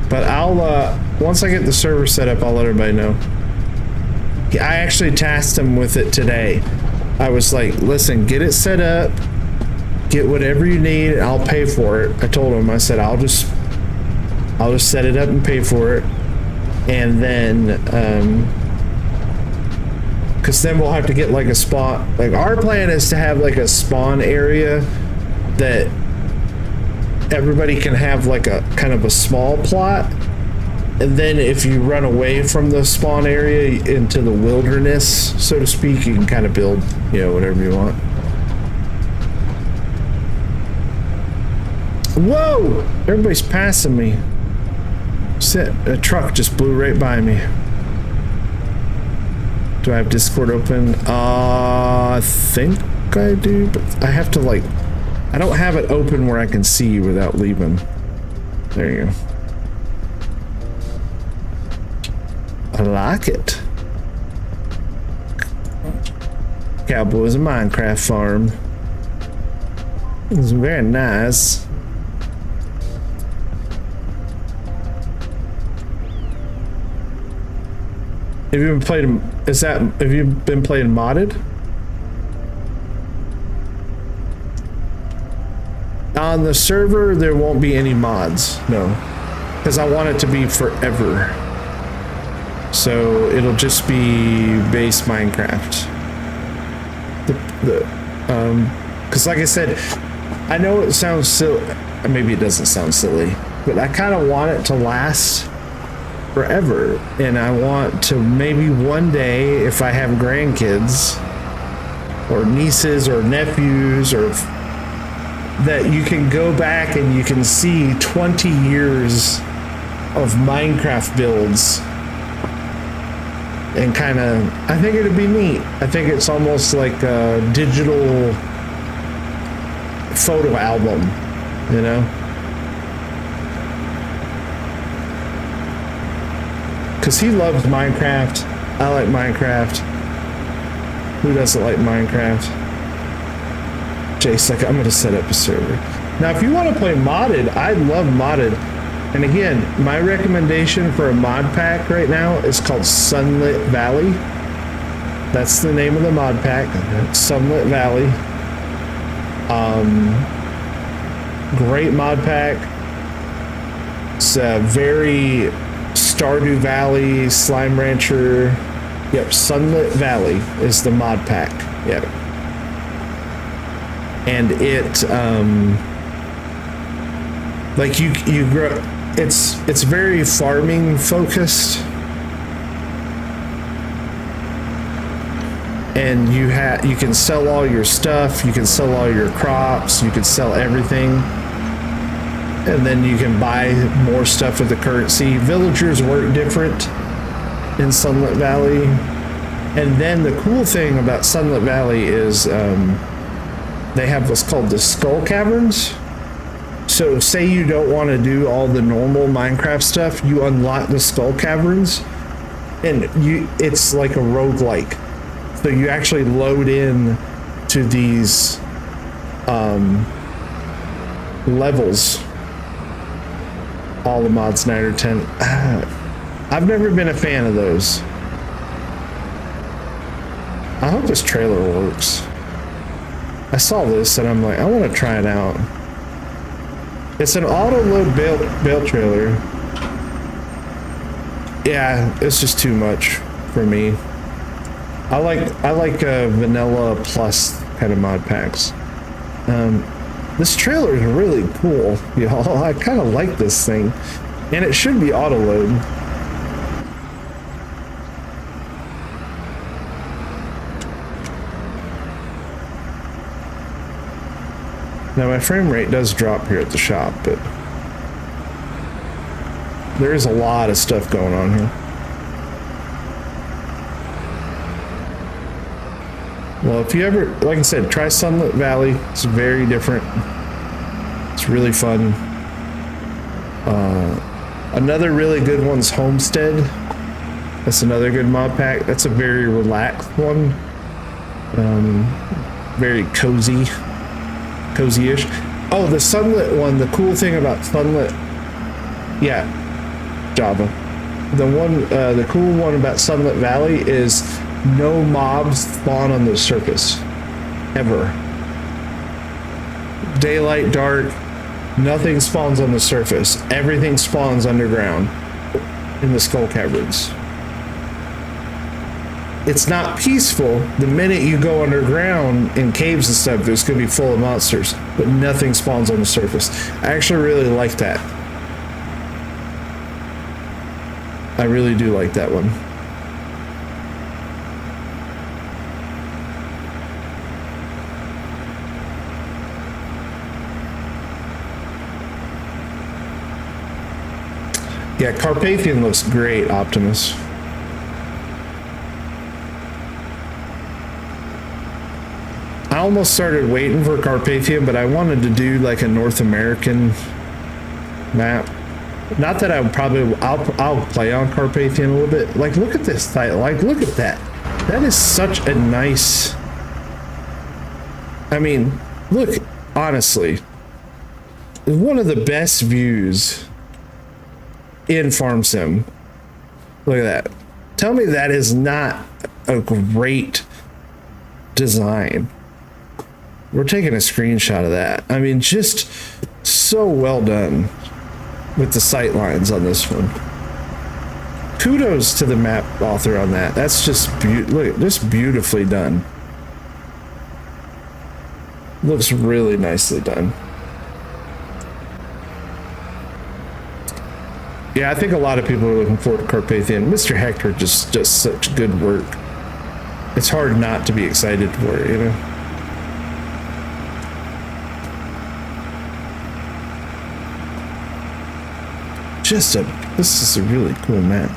But I'll, once I get the server set up, I'll let everybody know. I actually tasked him with it today. I was like, listen, get it set up, get whatever you need, and I'll pay for it. I told him, I said, I'll just set it up and pay for it. And then, because then we'll have to get like a spawn. Like, our plan is to have like a spawn area that everybody can have like a kind of a small plot, and then if you run away from the spawn area into the wilderness, so to speak, you can kind of build, you know, whatever you want. Whoa! Everybody's passing me. A truck just blew right by me. Do I have Discord open? I think I do, but I have to like, I don't have it open where I can see without leaving. There you go. I like it. Cowboys and Minecraft farm. It's very nice. Have you been playing? Have you been playing modded? On the server, there won't be any mods, no, because I want it to be forever. So it'll just be base Minecraft. Because like I said, I know it sounds silly. Maybe it doesn't sound silly, but I kind of want it to last forever, and I want to maybe one day, if I have grandkids or nieces or nephews, or that you can go back and you can see 20 years of Minecraft builds, and kind of, I think it'd be neat. I think it's almost like a digital photo album, you know? Because he loves Minecraft. I like Minecraft. Who doesn't like Minecraft? Jake's like, I'm going to set up a server. Now, if you want to play modded, I love modded. And again, my recommendation for a mod pack right now is called Sunlit Valley. That's the name of the mod pack. Sunlit Valley. Great mod pack. It's very Stardew Valley, Slime Rancher, Yep, Sunlit Valley is the mod pack. Yep. And it like you grow, it's very farming focused. And you can sell all your stuff, you can sell all your crops, you can sell everything. And then you can buy more stuff with the currency. Villagers work different in Sunlit Valley. And then the cool thing about Sunlit Valley is they have what's called the Skull Caverns. So say you don't want to do all the normal Minecraft stuff, you unlock the Skull Caverns, and it's like a roguelike. So you actually load in to these levels. All the mods 9 or 10. I've never been a fan of those. I hope this trailer works. I saw this and I'm like, I want to try it out. It's an auto load bale trailer. Yeah, it's just too much for me. I like vanilla plus kind of mod packs. This trailer is really cool, y'all. I kind of like this thing, and it should be auto load. Now my frame rate does drop here at the shop, but there is a lot of stuff going on here. Well, if you ever, like I said, try Sunlit Valley. It's very different. It's really fun. Another really good one's Homestead. That's another good mod pack. That's a very relaxed one. Very cozy. Cozy-ish. Oh, the Sunlit one, the cool thing about Sunlit, yeah, Java. The cool one about Sunlit Valley is no mobs spawn on the surface, ever. Daylight, dark, nothing spawns on the surface. Everything spawns underground in the Skull Caverns. It's not peaceful. The minute you go underground in caves and stuff, there's gonna be full of monsters, but nothing spawns on the surface. I actually really like that. I really do like that one. Yeah, Carpathian looks great, Optimus. I almost started waiting for Carpathian, but I wanted to do like a North American map. Not that I would probably, I'll play on Carpathian a little bit. Like, look at this title. Like, look at that. That is such a nice, I mean, look, honestly, one of the best views in Farm Sim. Look at that. Tell me that is not a great design. We're taking a screenshot of that. I mean, just so well done with the sight lines on this one. Kudos to the map author on that. That's just look, just beautifully done. Looks really nicely done. Yeah, I think a lot of people are looking forward to Carpathian. Mr. Hector just does such good work. It's hard not to be excited for it, you know? This is a really cool map.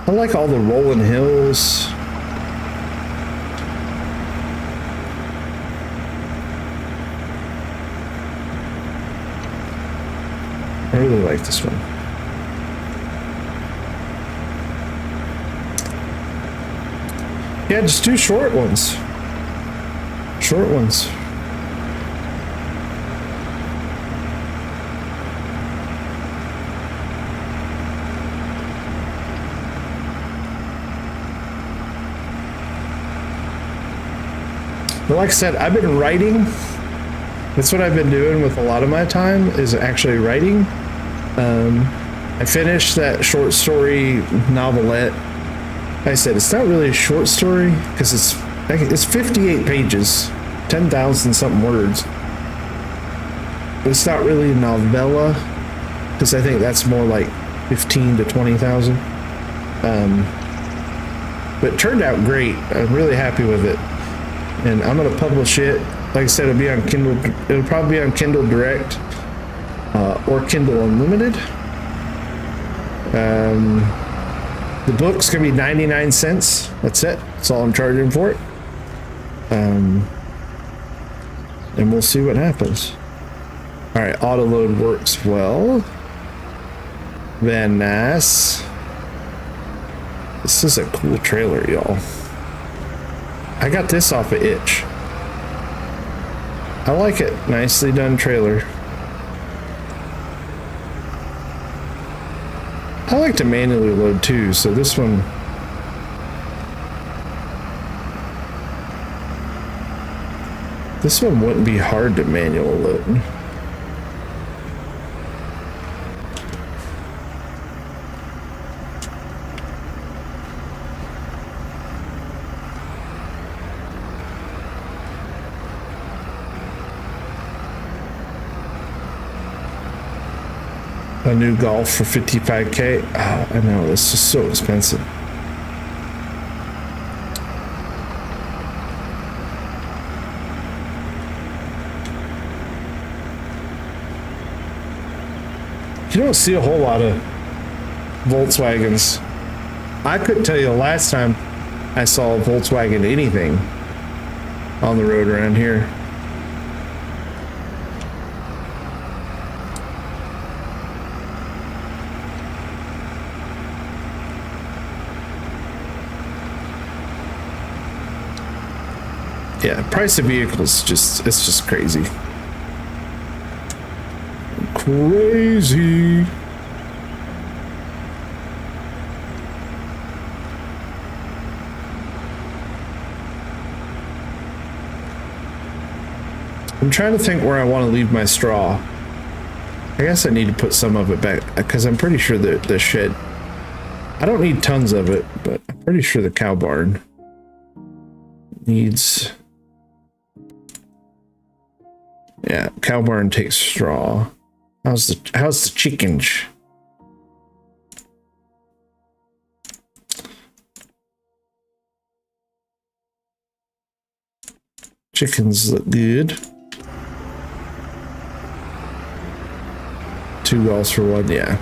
I like all the rolling hills. I really like this one. Yeah, just do short ones. Short ones. But like I said, I've been writing. That's what I've been doing with a lot of my time, is actually writing. I finished that short story novelette I said, it's not really a short story because it's 58 pages, 10,000 something words. But it's not really a novella because I think that's more like 15 to 20,000. But it turned out great. I'm really happy with it, and I'm gonna publish it. Like I said, it'll be on Kindle. It'll probably be on Kindle Direct or Kindle Unlimited. The book's gonna be 99 cents. That's it. That's all I'm charging for it. And we'll see what happens. All right, auto load works well. Very nice. This is a cool trailer, y'all. I got this off of Itch. I like it. Nicely done trailer. I like to manually load too, so this one... This one wouldn't be hard to manual load. A new Golf for 55K. Oh, I know, this is so expensive. You don't see a whole lot of Volkswagens. I couldn't tell you the last time I saw a Volkswagen anything on the road around here. Yeah, price of vehicles it's just crazy. Crazy. I'm trying to think where I want to leave my straw. I guess I need to put some of it back because I'm pretty sure that the shed, I don't need tons of it, but I'm pretty sure the cow barn needs... Yeah, cow barn takes straw. How's the chickens? Chickens look good. 2 wells for 1, yeah.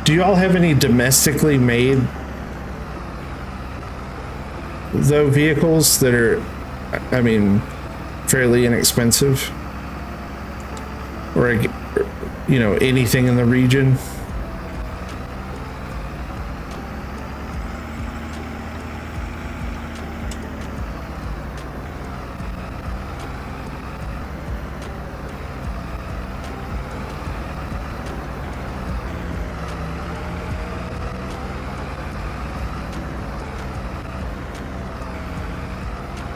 Do you all have any domestically made though vehicles that are, I mean, fairly inexpensive, or you know, anything in the region?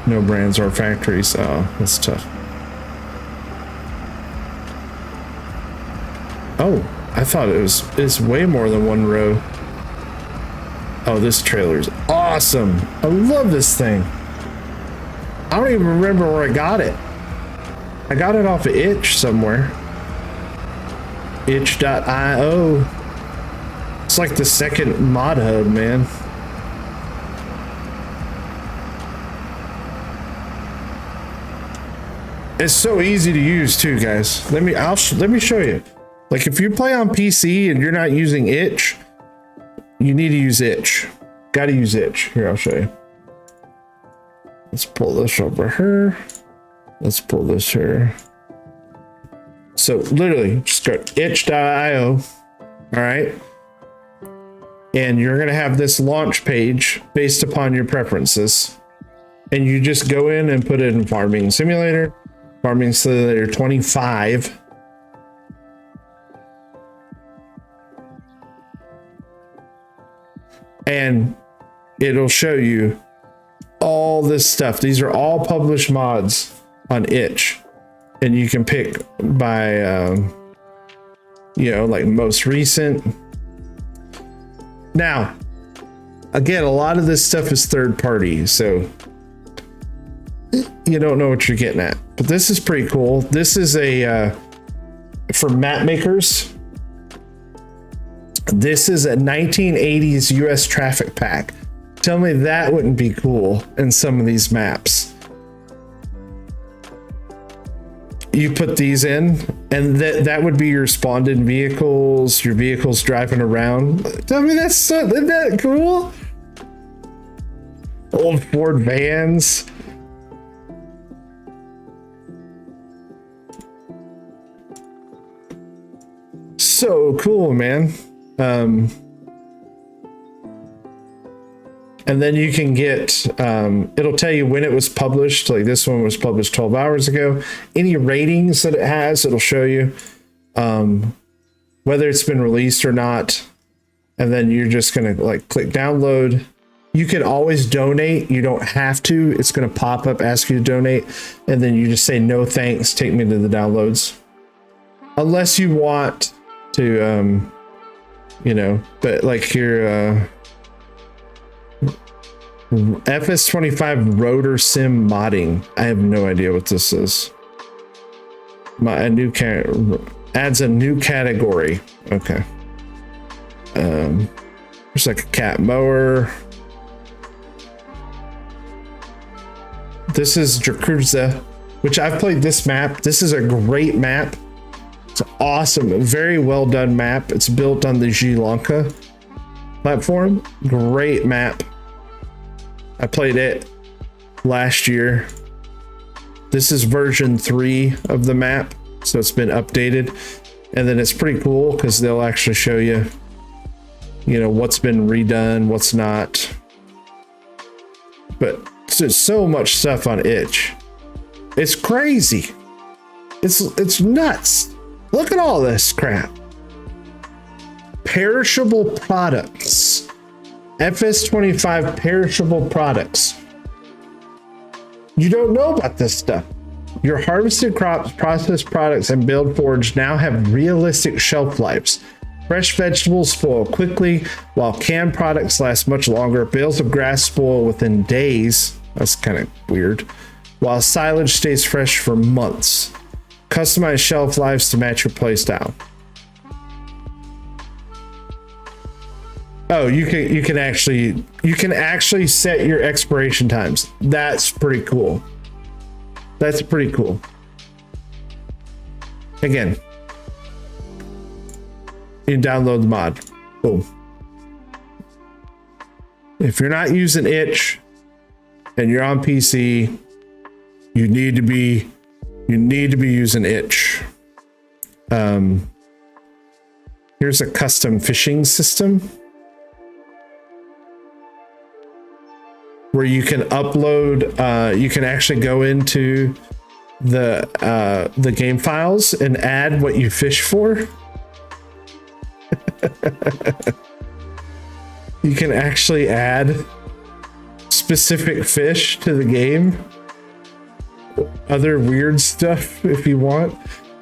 No brands or factories. Oh, that's tough. Oh, I thought it's way more than 1 row. Oh, this trailer's awesome. I love this thing. I don't even remember where I got it. I got it off of Itch somewhere. Itch.io. It's like the second mod hub, man. It's so easy to use too, guys. Let me show you. Like if you play on PC and you're not using Itch, you need to use Itch. Got to use Itch. Here, I'll show you. Let's pull this over here. Let's pull this here. So literally just go to itch.io. All right. And you're going to have this launch page based upon your preferences. And you just go in and put it in Farming Simulator. Farming Simulator 25. And it'll show you all this stuff. These are all published mods on Itch. And you can pick by you know, like most recent. Now, again, a lot of this stuff is third party, so you don't know what you're getting at. But this is pretty cool. This is a for map makers. This is a 1980s US traffic pack. Tell me that wouldn't be cool in some of these maps. You put these in, and that would be your spawned-in vehicles, your vehicles driving around. Tell me isn't that cool? Old Ford vans. So cool, man. And then you can get, it'll tell you when it was published. Like this one was published 12 hours ago. Any ratings that it has, it'll show you whether it's been released or not. And then you're just going to like click download. You can always donate. You don't have to. It's going to pop up, ask you to donate. And then you just say, no thanks, take me to the downloads. Unless you want to, you know, but like here, FS25 rotor sim modding. I have no idea what this is. Adds a new category. Okay. There's like a cat mower. This is Dracuza, which I've played this map. This is a great map. It's awesome, very well done map. It's built on the Sri Lanka platform. Great map. I played it last year. This is version 3 of the map, so it's been updated. And then it's pretty cool because they'll actually show you, you know, what's been redone, what's not. But there's so much stuff on itch. It's crazy. It's nuts. Look at all this crap. Perishable products. FS25 perishable products. You don't know about this stuff. Your harvested crops, processed products, and build forage now have realistic shelf lives. Fresh vegetables spoil quickly, while canned products last much longer. Bales of grass spoil within days. That's kind of weird. While silage stays fresh for months. Customize shelf lives to match your playstyle. Oh, you can actually set your expiration times. That's pretty cool. That's pretty cool. Again, you can download the mod. Boom. If you're not using itch and you're on PC, you need to be using itch. Here's a custom fishing system where you can upload, you can actually go into the game files and add what you fish for. You can actually add specific fish to the game. Other weird stuff if you want.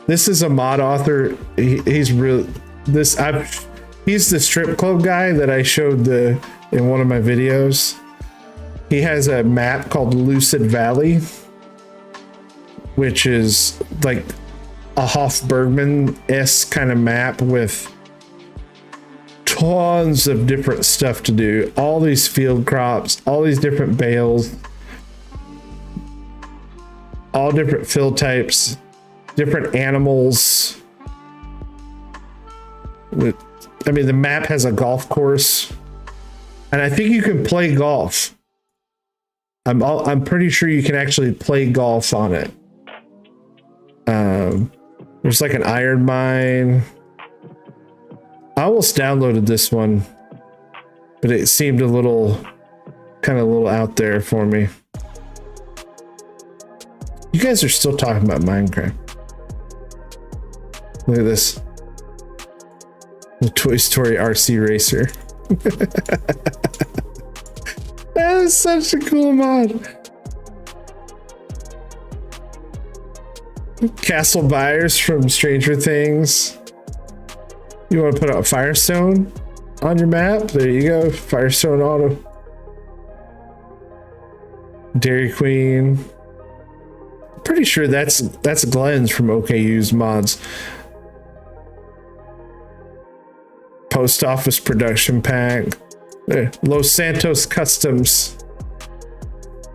This is a mod author. He's real. He's the strip club guy that I showed in one of my videos. He has a map called Lucid Valley, which is like a Hofbergman-esque kind of map with tons of different stuff to do. All these field crops, all these different bales, all different field types, different animals. I mean, the map has a golf course, and I think you can play golf. I'm pretty sure you can actually play golf on it. There's like an iron mine. I almost downloaded this one, but it seemed kind of a little out there for me. You guys are still talking about Minecraft. Look at this. The Toy Story RC Racer. That is such a cool mod. Castle Byers from Stranger Things. You want to put a Firestone on your map? There you go. Firestone Auto. Dairy Queen. Pretty sure that's Glenn's from OKU's mods. Post Office Production Pack. There. Los Santos Customs.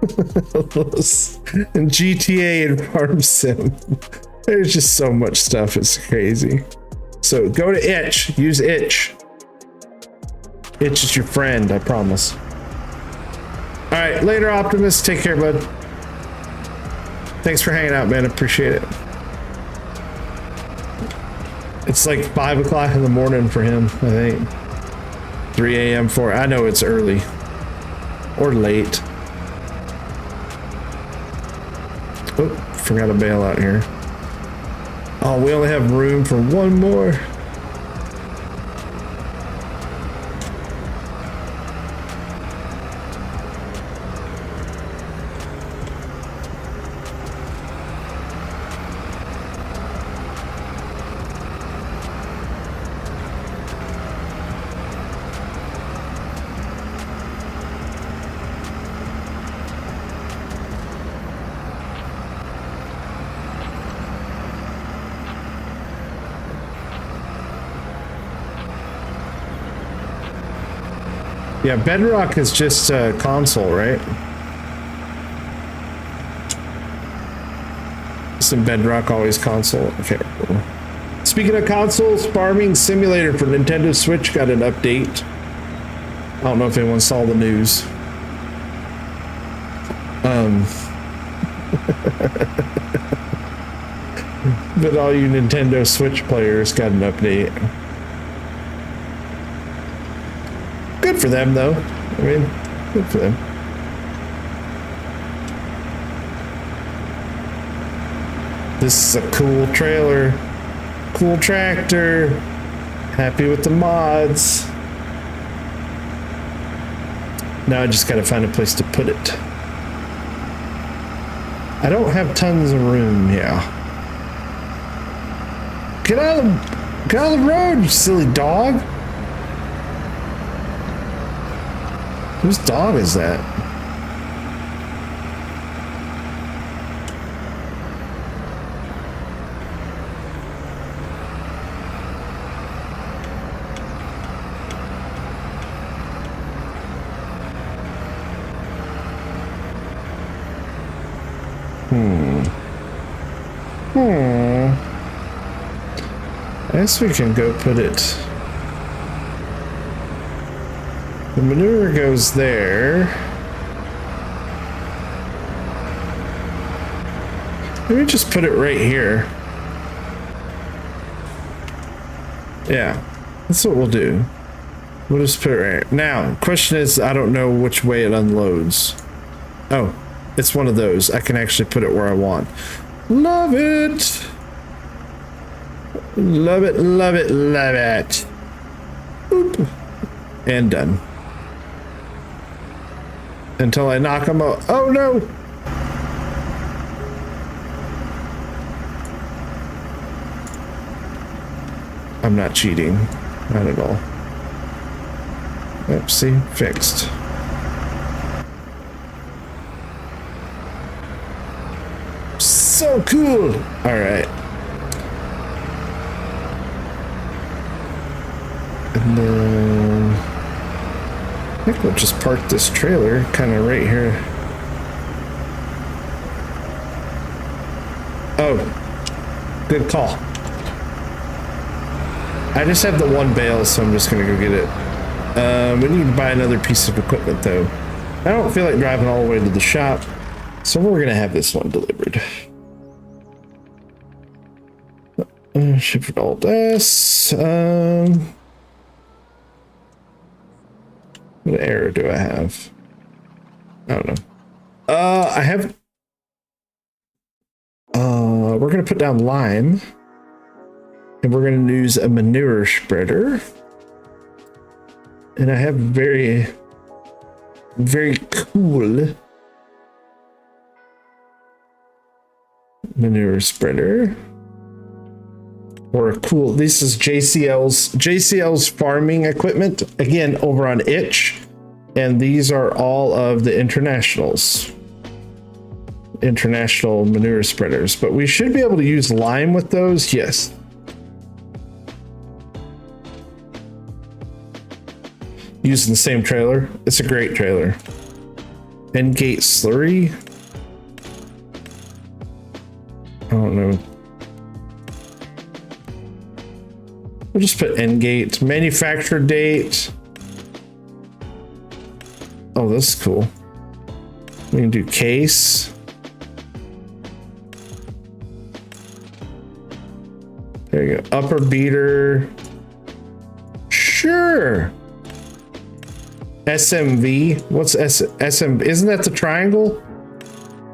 And GTA and Farm Sim. There's just so much stuff. It's crazy. So go to Itch. Use Itch. Itch is your friend, I promise. All right, later, Optimus. Take care, bud. Thanks for hanging out, man. Appreciate it. It's like 5 o'clock in the morning for him, I think. 3 a.m. for. I know it's early or late. Oh, forgot a bail out here. Oh, we only have room for one more. Yeah, Bedrock is just a console, right? Isn't Bedrock always console? Okay, cool. Speaking of consoles, Farming Simulator for Nintendo Switch got an update. I don't know if anyone saw the news. But all you Nintendo Switch players got an update. Good for them, though. I mean, good for them. This is a cool trailer. Cool tractor. Happy with the mods. Now I just gotta find a place to put it. I don't have tons of room, yeah. Get out of the road, you silly dog. Whose dog is that? I guess we can go put it. The manure goes there. Maybe just put it right here. Yeah, that's what we'll do. We'll just put it right here. Now, question is, I don't know which way it unloads. Oh, it's one of those. I can actually put it where I want. Love it. Love it, love it, love it. Boop. And done. Until I knock them out. Oh no! I'm not cheating. Not at all. Oops, see? Fixed. So cool! Alright. And then I think we'll just park this trailer kind of right here. Oh, good call. I just have the one bale, so I'm just gonna go get it. We need to buy another piece of equipment though. I don't feel like driving all the way to the shop, so we're gonna have this one delivered. Ship it Alt S. What error do I have? I don't know. I have. We're gonna put down lime, and we're gonna use a manure spreader. And I have very cool manure spreader. or cool. This is JCL's farming equipment, again over on Itch, and these are all of the international manure spreaders, but we should be able to use lime with those. Yes. Using the same trailer. It's a great trailer. Endgate slurry. I don't know. We'll just put Endgate. Manufacture date. Oh, this is cool. We can do case. There you go. Upper beater. Sure. SMV. What's SM? Isn't that the triangle?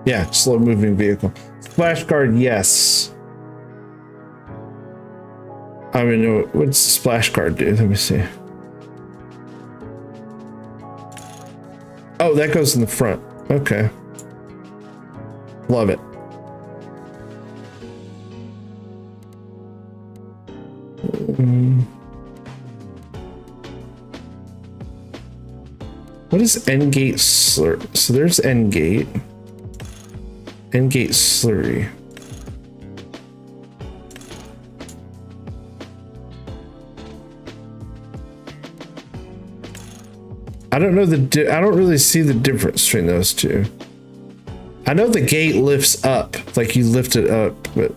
Yeah, slow moving vehicle. Splash guard, yes. I mean, what's the splash guard do? Let me see. Oh, that goes in the front. Okay. Love it. What is Endgate slurry? So there's Endgate. Endgate slurry. I don't know I don't really see the difference between those two. I know the gate lifts up, like you lift it up, but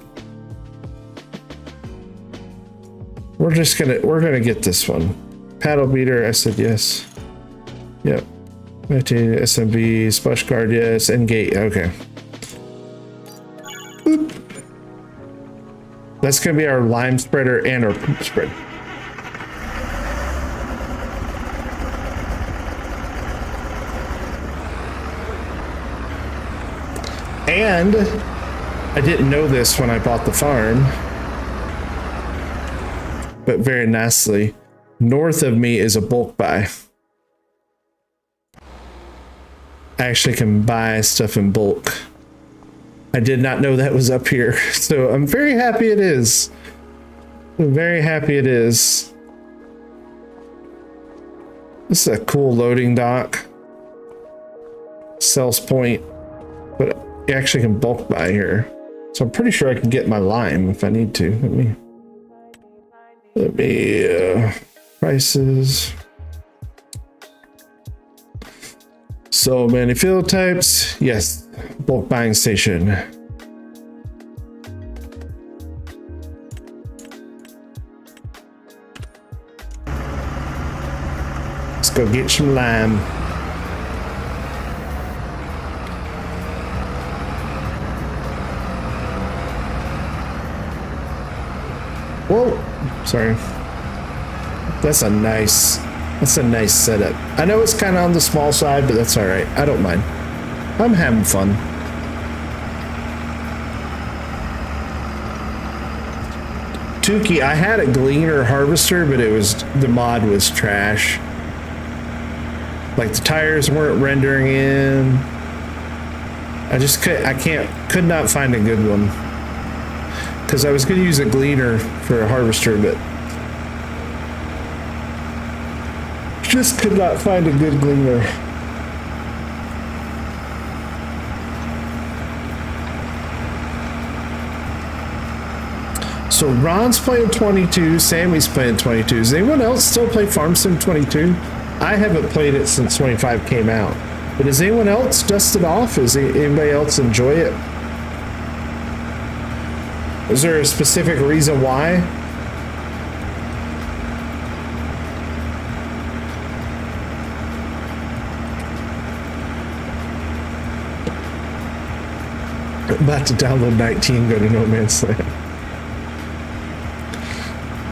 we're gonna get this one. Paddle beater, I said yes. Yep. SMB, splash guard, yes, and gate, okay. Boop. That's gonna be our lime spreader and our poop spreader. And I didn't know this when I bought the farm, but very nicely, north of me is a bulk buy. I actually can buy stuff in bulk. I did not know that was up here, so I'm very happy it is. I'm very happy it is. This is a cool loading dock. Sells point, but you actually can bulk buy here. So I'm pretty sure I can get my lime if I need to. Let me prices. So many field types. Yes, bulk buying station. Let's go get some lime. Whoa, sorry. That's a nice setup. I know it's kind of on the small side, but that's all right. I don't mind. I'm having fun. Tukey, I had a gleaner harvester, but the mod was trash. Like the tires weren't rendering in. Could not find a good one. Because I was going to use a gleaner for a harvester, but just could not find a good gleaner. So Ron's playing 22, Sammy's playing 22. Does anyone else still play Farm Sim 22? I haven't played it since 25 came out. But does anyone else dust it off? Does anybody else enjoy it? Is there a specific reason why? I'm about to download 19, go to No Man's Land.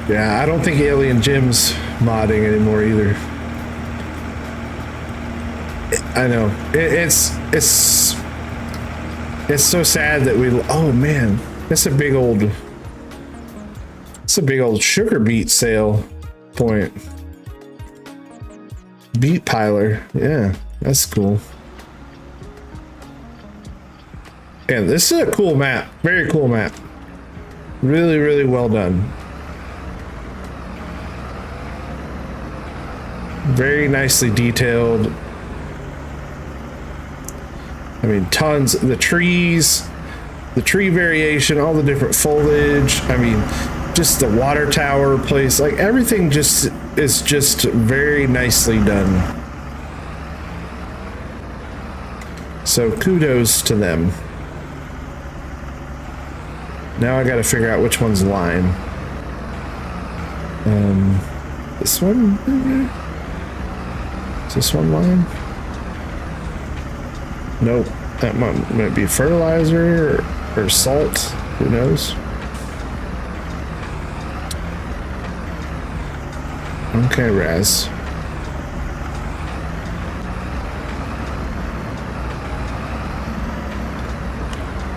Yeah, I don't think Alien Jim's modding anymore either. I know. It's so sad that oh man, that's a big old sugar beet sale point. Beet piler. Yeah, that's cool. Yeah, this is a cool map. Very cool map. Really, really well done. Very nicely detailed. I mean, tons. The trees, the tree variation, all the different foliage. I mean, just the water tower place. Like everything just is just very nicely done. So kudos to them. Now I got to figure out which one's lime. This one? Is this one lime? Nope. That might be fertilizer or salt. Who knows? Okay, Raz.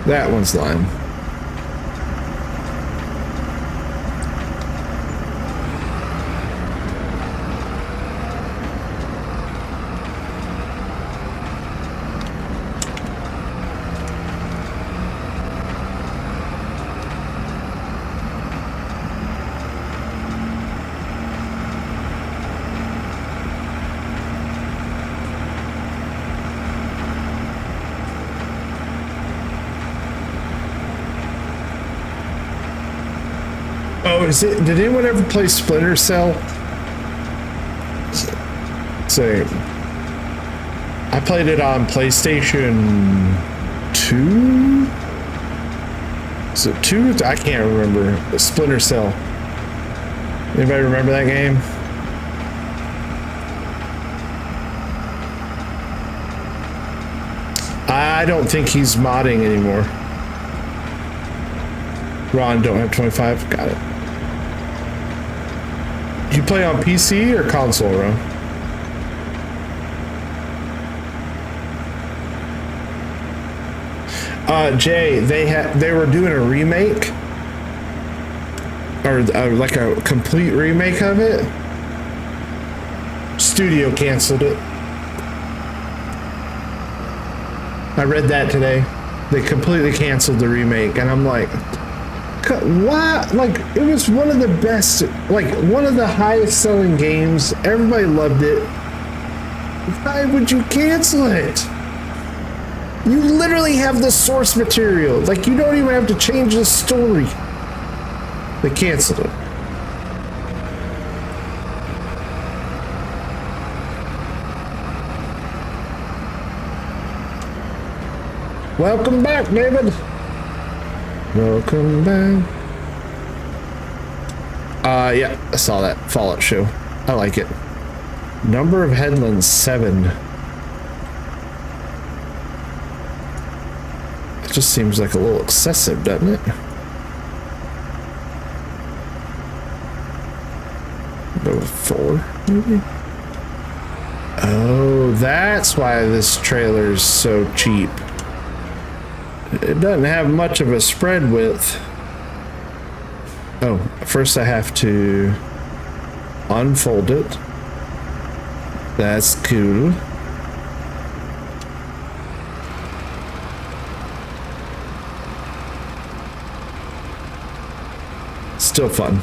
That one's lime. Oh, did anyone ever play Splinter Cell? So, I played it on PlayStation 2? Is it 2? I can't remember. Splinter Cell. Anybody remember that game? I don't think he's modding anymore. Ron, don't have 25. Got it. You play on PC or console, Ron? Jay, they were doing a remake, or like a complete remake of it. Studio canceled it. I read that today. They completely canceled the remake, and I'm like, why? Like, it was one of the best, like one of the highest selling games. Everybody loved it. Why would you cancel it? You literally have the source material. Like, you don't even have to change the story. They canceled it. Welcome back, David. Welcome back. Yeah, I saw that Fallout show. I like it. Number of headlands, 7. It just seems like a little excessive, doesn't it? Go with 4, maybe? Oh, that's why this trailer's so cheap. It doesn't have much of a spread width. Oh, first I have to unfold it. That's cool. Still fun.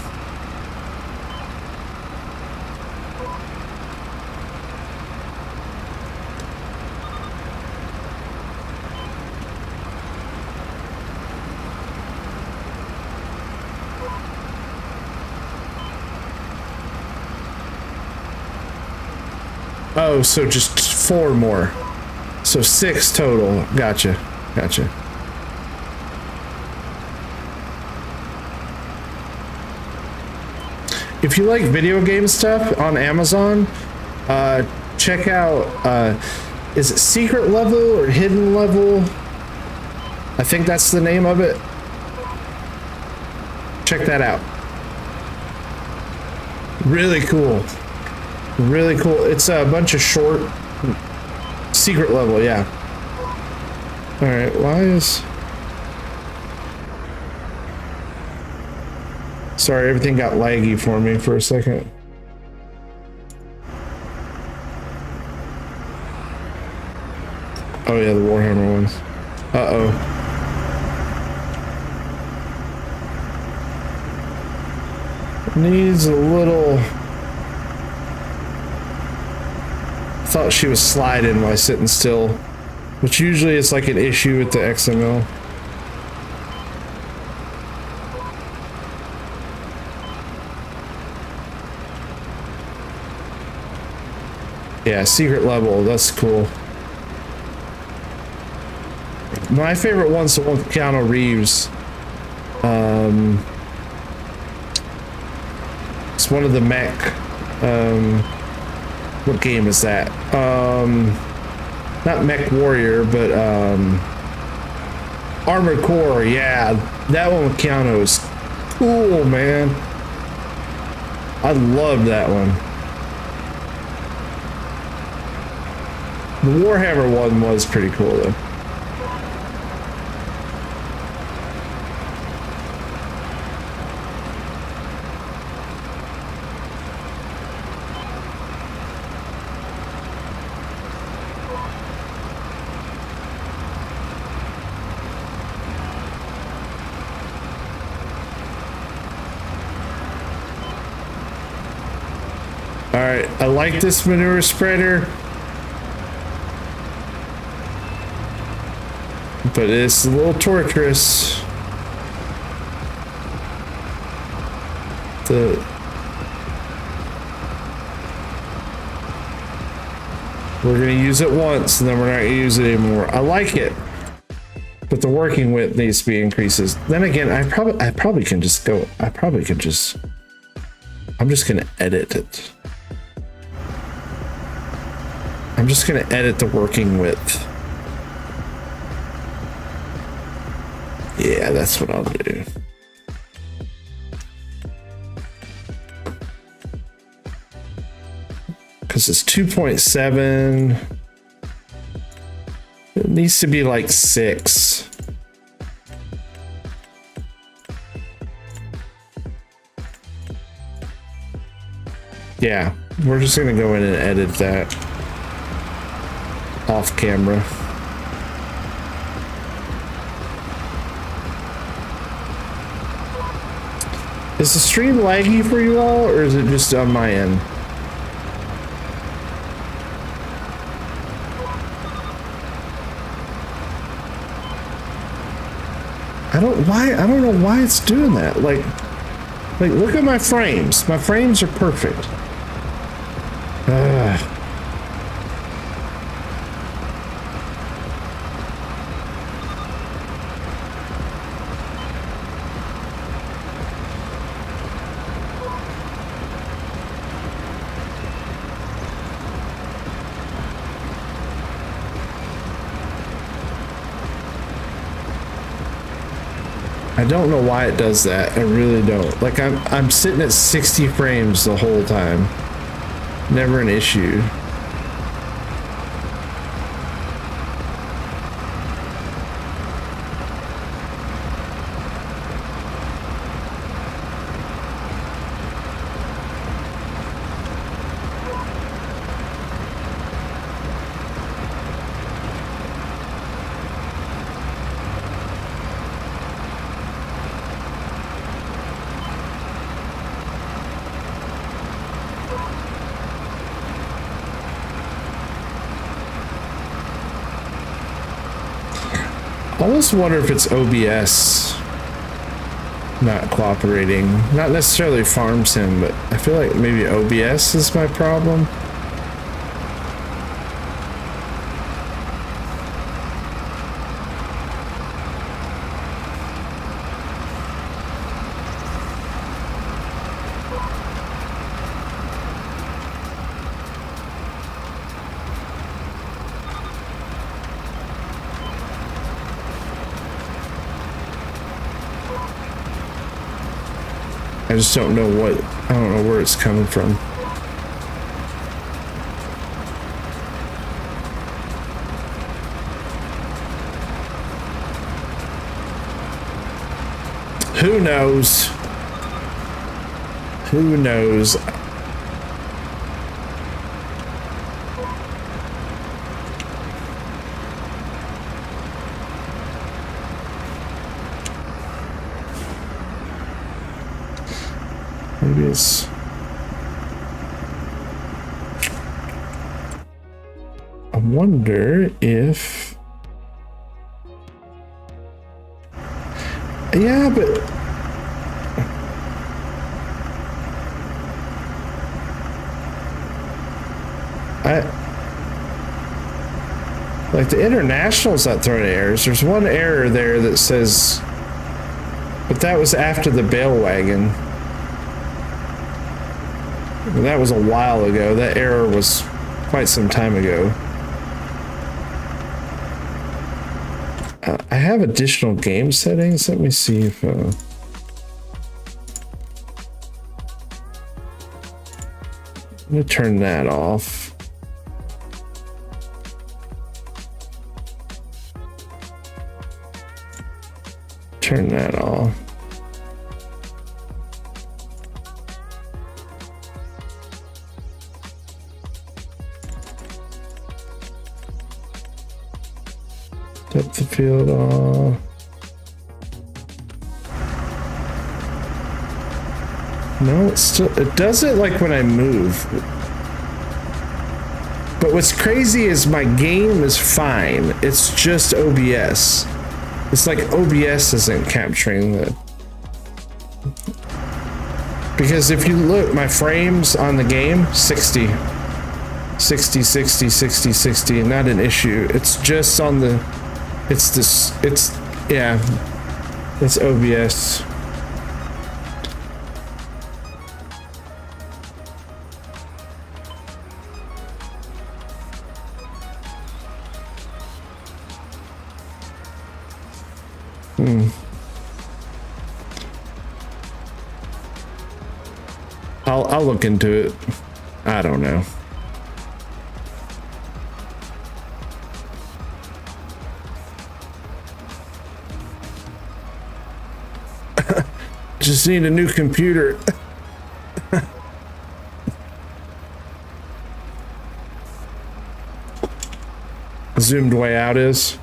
Oh, so just 4 more. So 6 total. Gotcha. Gotcha. If you like video game stuff on Amazon, check out, is it Secret Level or Hidden Level? I think that's the name of it. Check that out. Really cool. Really cool. It's a bunch of short Secret Level, yeah. All right, why is... Sorry, everything got laggy for me for a second. Oh yeah, the Warhammer ones. Uh-oh. Needs a little... thought she was sliding while sitting still, which usually is like an issue with the XML. Yeah, secret level, that's cool. My favorite one's the one with Keanu Reeves. It's one of the mech. What game is that? Not Mech Warrior, but Armored Core. Yeah, that one with Keanu is cool, man. I love that one. The Warhammer one was pretty cool though. All right, I like this manure spreader, but it's a little torturous. We're gonna use it once, and then we're not gonna use it anymore. I like it, but the working width needs to be increases. Then again, I probably can just go. I'm just gonna edit it. I'm just gonna edit the working width. Yeah, that's what I'll do. Because it's 2.7. It needs to be like 6. Yeah, we're just gonna go in and edit that off camera. Is the stream laggy for you all, or is it just on my end? I don't know why it's doing that. Like look at my frames. My frames are perfect. I don't know why it does that. I really don't. Like I'm sitting at 60 frames the whole time. Never an issue. I almost wonder if it's OBS not cooperating. Not necessarily farm sim, but I feel like maybe OBS is my problem. I just don't know I don't know where it's coming from. Who knows? Who knows? Maybe it's... wonder if... Yeah, but... Like the international's not throwing errors. There's one error there that says... But that was after the bail wagon. That was a while ago. That error was quite some time ago. I have additional game settings. Let me see if... Let me turn that off. Turn that off. Depth of field off. No, it does it like when I move. But what's crazy is my game is fine. It's just OBS. It's like OBS isn't capturing the... Because if you look, my frames on the game, 60. 60, 60, 60, 60, not an issue. It's just on the... It's this... It's... Yeah. It's OBS. I'll look into it. I don't know. Just need a new computer. Zoomed way out is.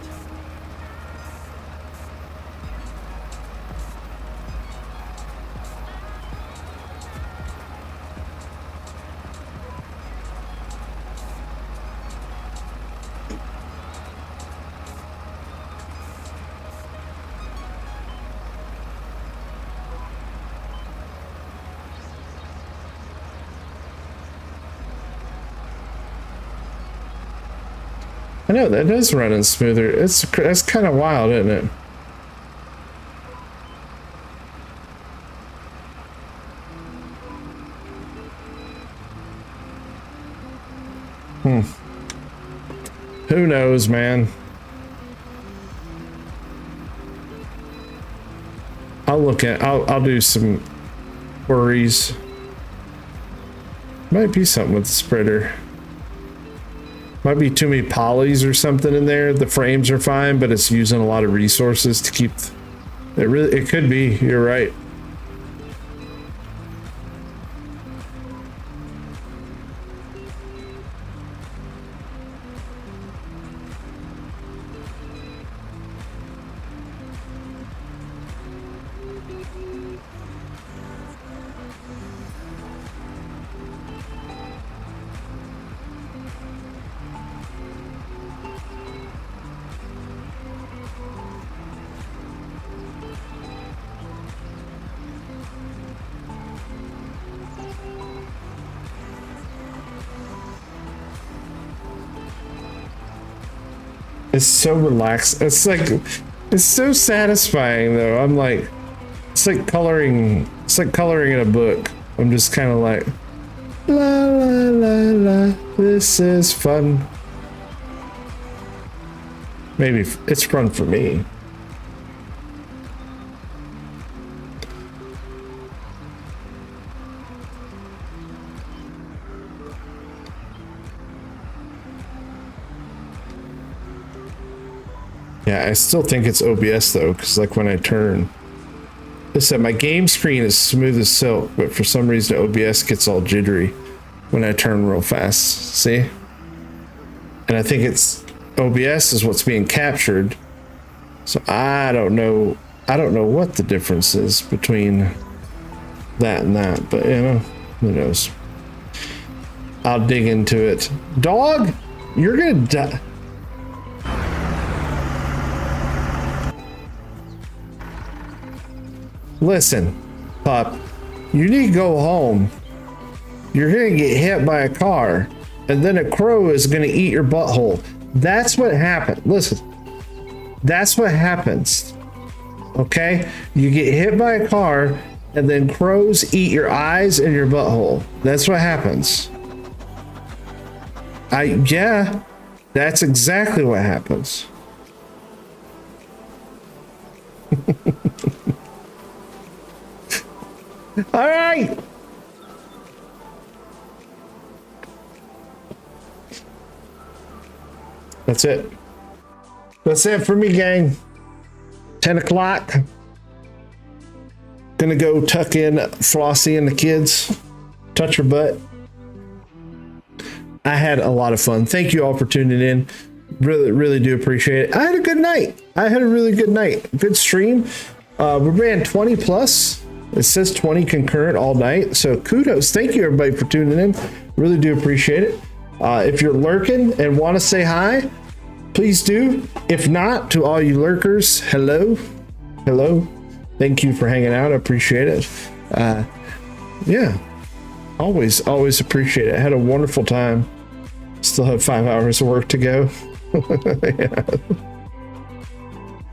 I know that is running smoother. That's kind of wild, isn't it? Who knows, man? I'll do some worries. Might be something with the spreader. Might be too many polys or something in there. The frames are fine, but it's using a lot of resources to keep... It could be. You're right. It's so relaxed. It's so satisfying though. I'm like, it's like coloring in a book. I'm just kind of like, la la la la, this is fun. Maybe it's fun for me. Yeah, I still think it's OBS though, because like when I turn, I said my game screen is smooth as silk, but for some reason OBS gets all jittery when I turn real fast. See? And I think it's OBS is what's being captured. So I don't know what the difference is between that and that, but you know, who knows? I'll dig into it. Dog? You're gonna die. Listen, pup, you need to go home. You're gonna get hit by a car, and then a crow is gonna eat your butthole. That's what happened. Listen, that's what happens. Okay? You get hit by a car, and then crows eat your eyes and your butthole. That's what happens. Yeah, that's exactly what happens. All right. That's it. That's it for me, gang. 10 o'clock. Gonna go tuck in Flossie and the kids. Touch her butt. I had a lot of fun. Thank you all for tuning in. Really, really do appreciate it. I had a good night. I had a really good night. Good stream. We ran 20 plus. It says 20 concurrent all night. So kudos. Thank you everybody for tuning in. Really do appreciate it. If you're lurking and want to say hi, please do. If not, to all you lurkers, hello. Hello. Thank you for hanging out. I appreciate it. Yeah. Always appreciate it. I had a wonderful time. Still have 5 hours of work to go. Yeah.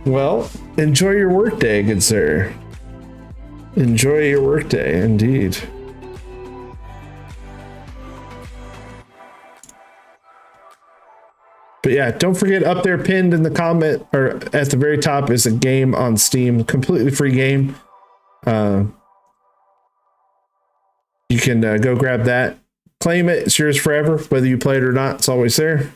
Well, enjoy your work day, good sir. Enjoy your work day, indeed. But yeah, don't forget, up there pinned in the comment or at the very top is a game on Steam, completely free game. You can go grab that, claim it. It's yours forever, whether you play it or not. It's always there.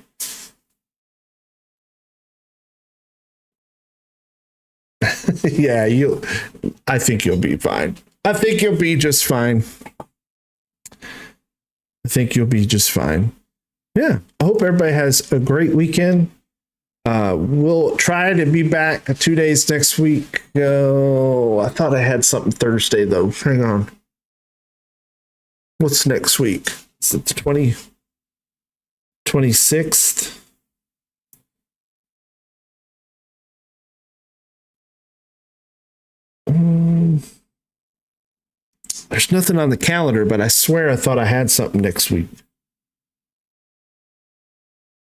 Yeah, I think you'll be fine. I think you'll be just fine. I think you'll be just fine. Yeah, I hope everybody has a great weekend. We'll try to be back 2 days next week. Oh, I thought I had something Thursday though. Hang on. What's next week? Is it the 26th? There's nothing on the calendar, but I swear I thought I had something next week.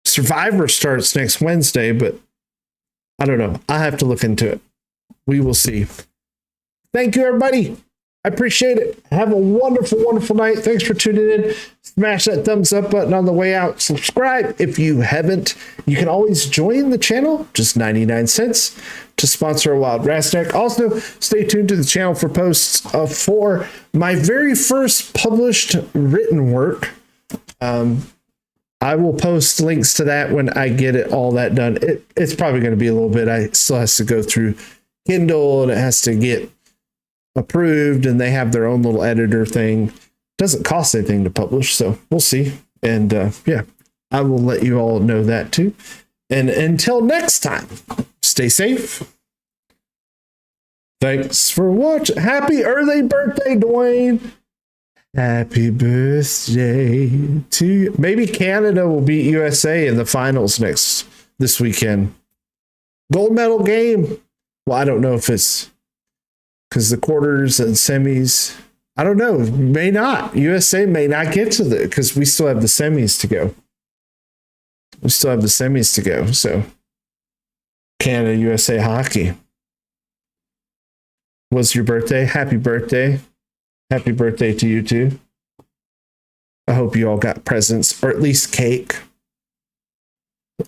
Survivor starts next Wednesday, but I don't know. I'll have to look into it. We will see. Thank you, everybody. I appreciate it. Have a wonderful, wonderful night. Thanks for tuning in. Smash that thumbs up button on the way out. Subscribe if you haven't. You can always join the channel, just 99 cents, to sponsor a wild Raznac. Also, stay tuned to the channel for posts for my very first published written work. I will post links to that when I get it all that done. It's probably going to be a little bit. I still has to go through Kindle and it has to get approved, and they have their own little editor thing. Doesn't cost anything to publish, so we'll see. And yeah, I will let you all know that too. And until next time, stay safe. Thanks for watching. Happy early birthday, Dwayne. Happy birthday to you. Maybe Canada will beat USA in the finals this weekend. Gold medal game. Well, I don't know if it's because the quarters and semis, I don't know, may not. USA may not get to because we still have the semis to go. We still have the semis to go. So Canada, USA hockey. Was your birthday? Happy birthday. Happy birthday to you too. I hope you all got presents, or at least cake.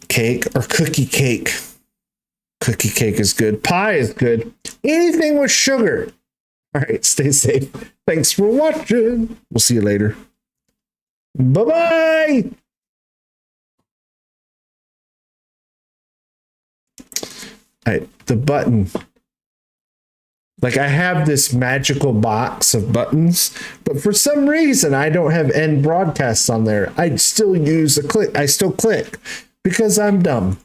Cake or cookie cake. Cookie cake is good. Pie is good. Anything with sugar. All right, stay safe. Thanks for watching. We'll see you later. Bye-bye. All right, the button. Like, I have this magical box of buttons, but for some reason I don't have end broadcasts on there. I still use a click. I still click because I'm dumb.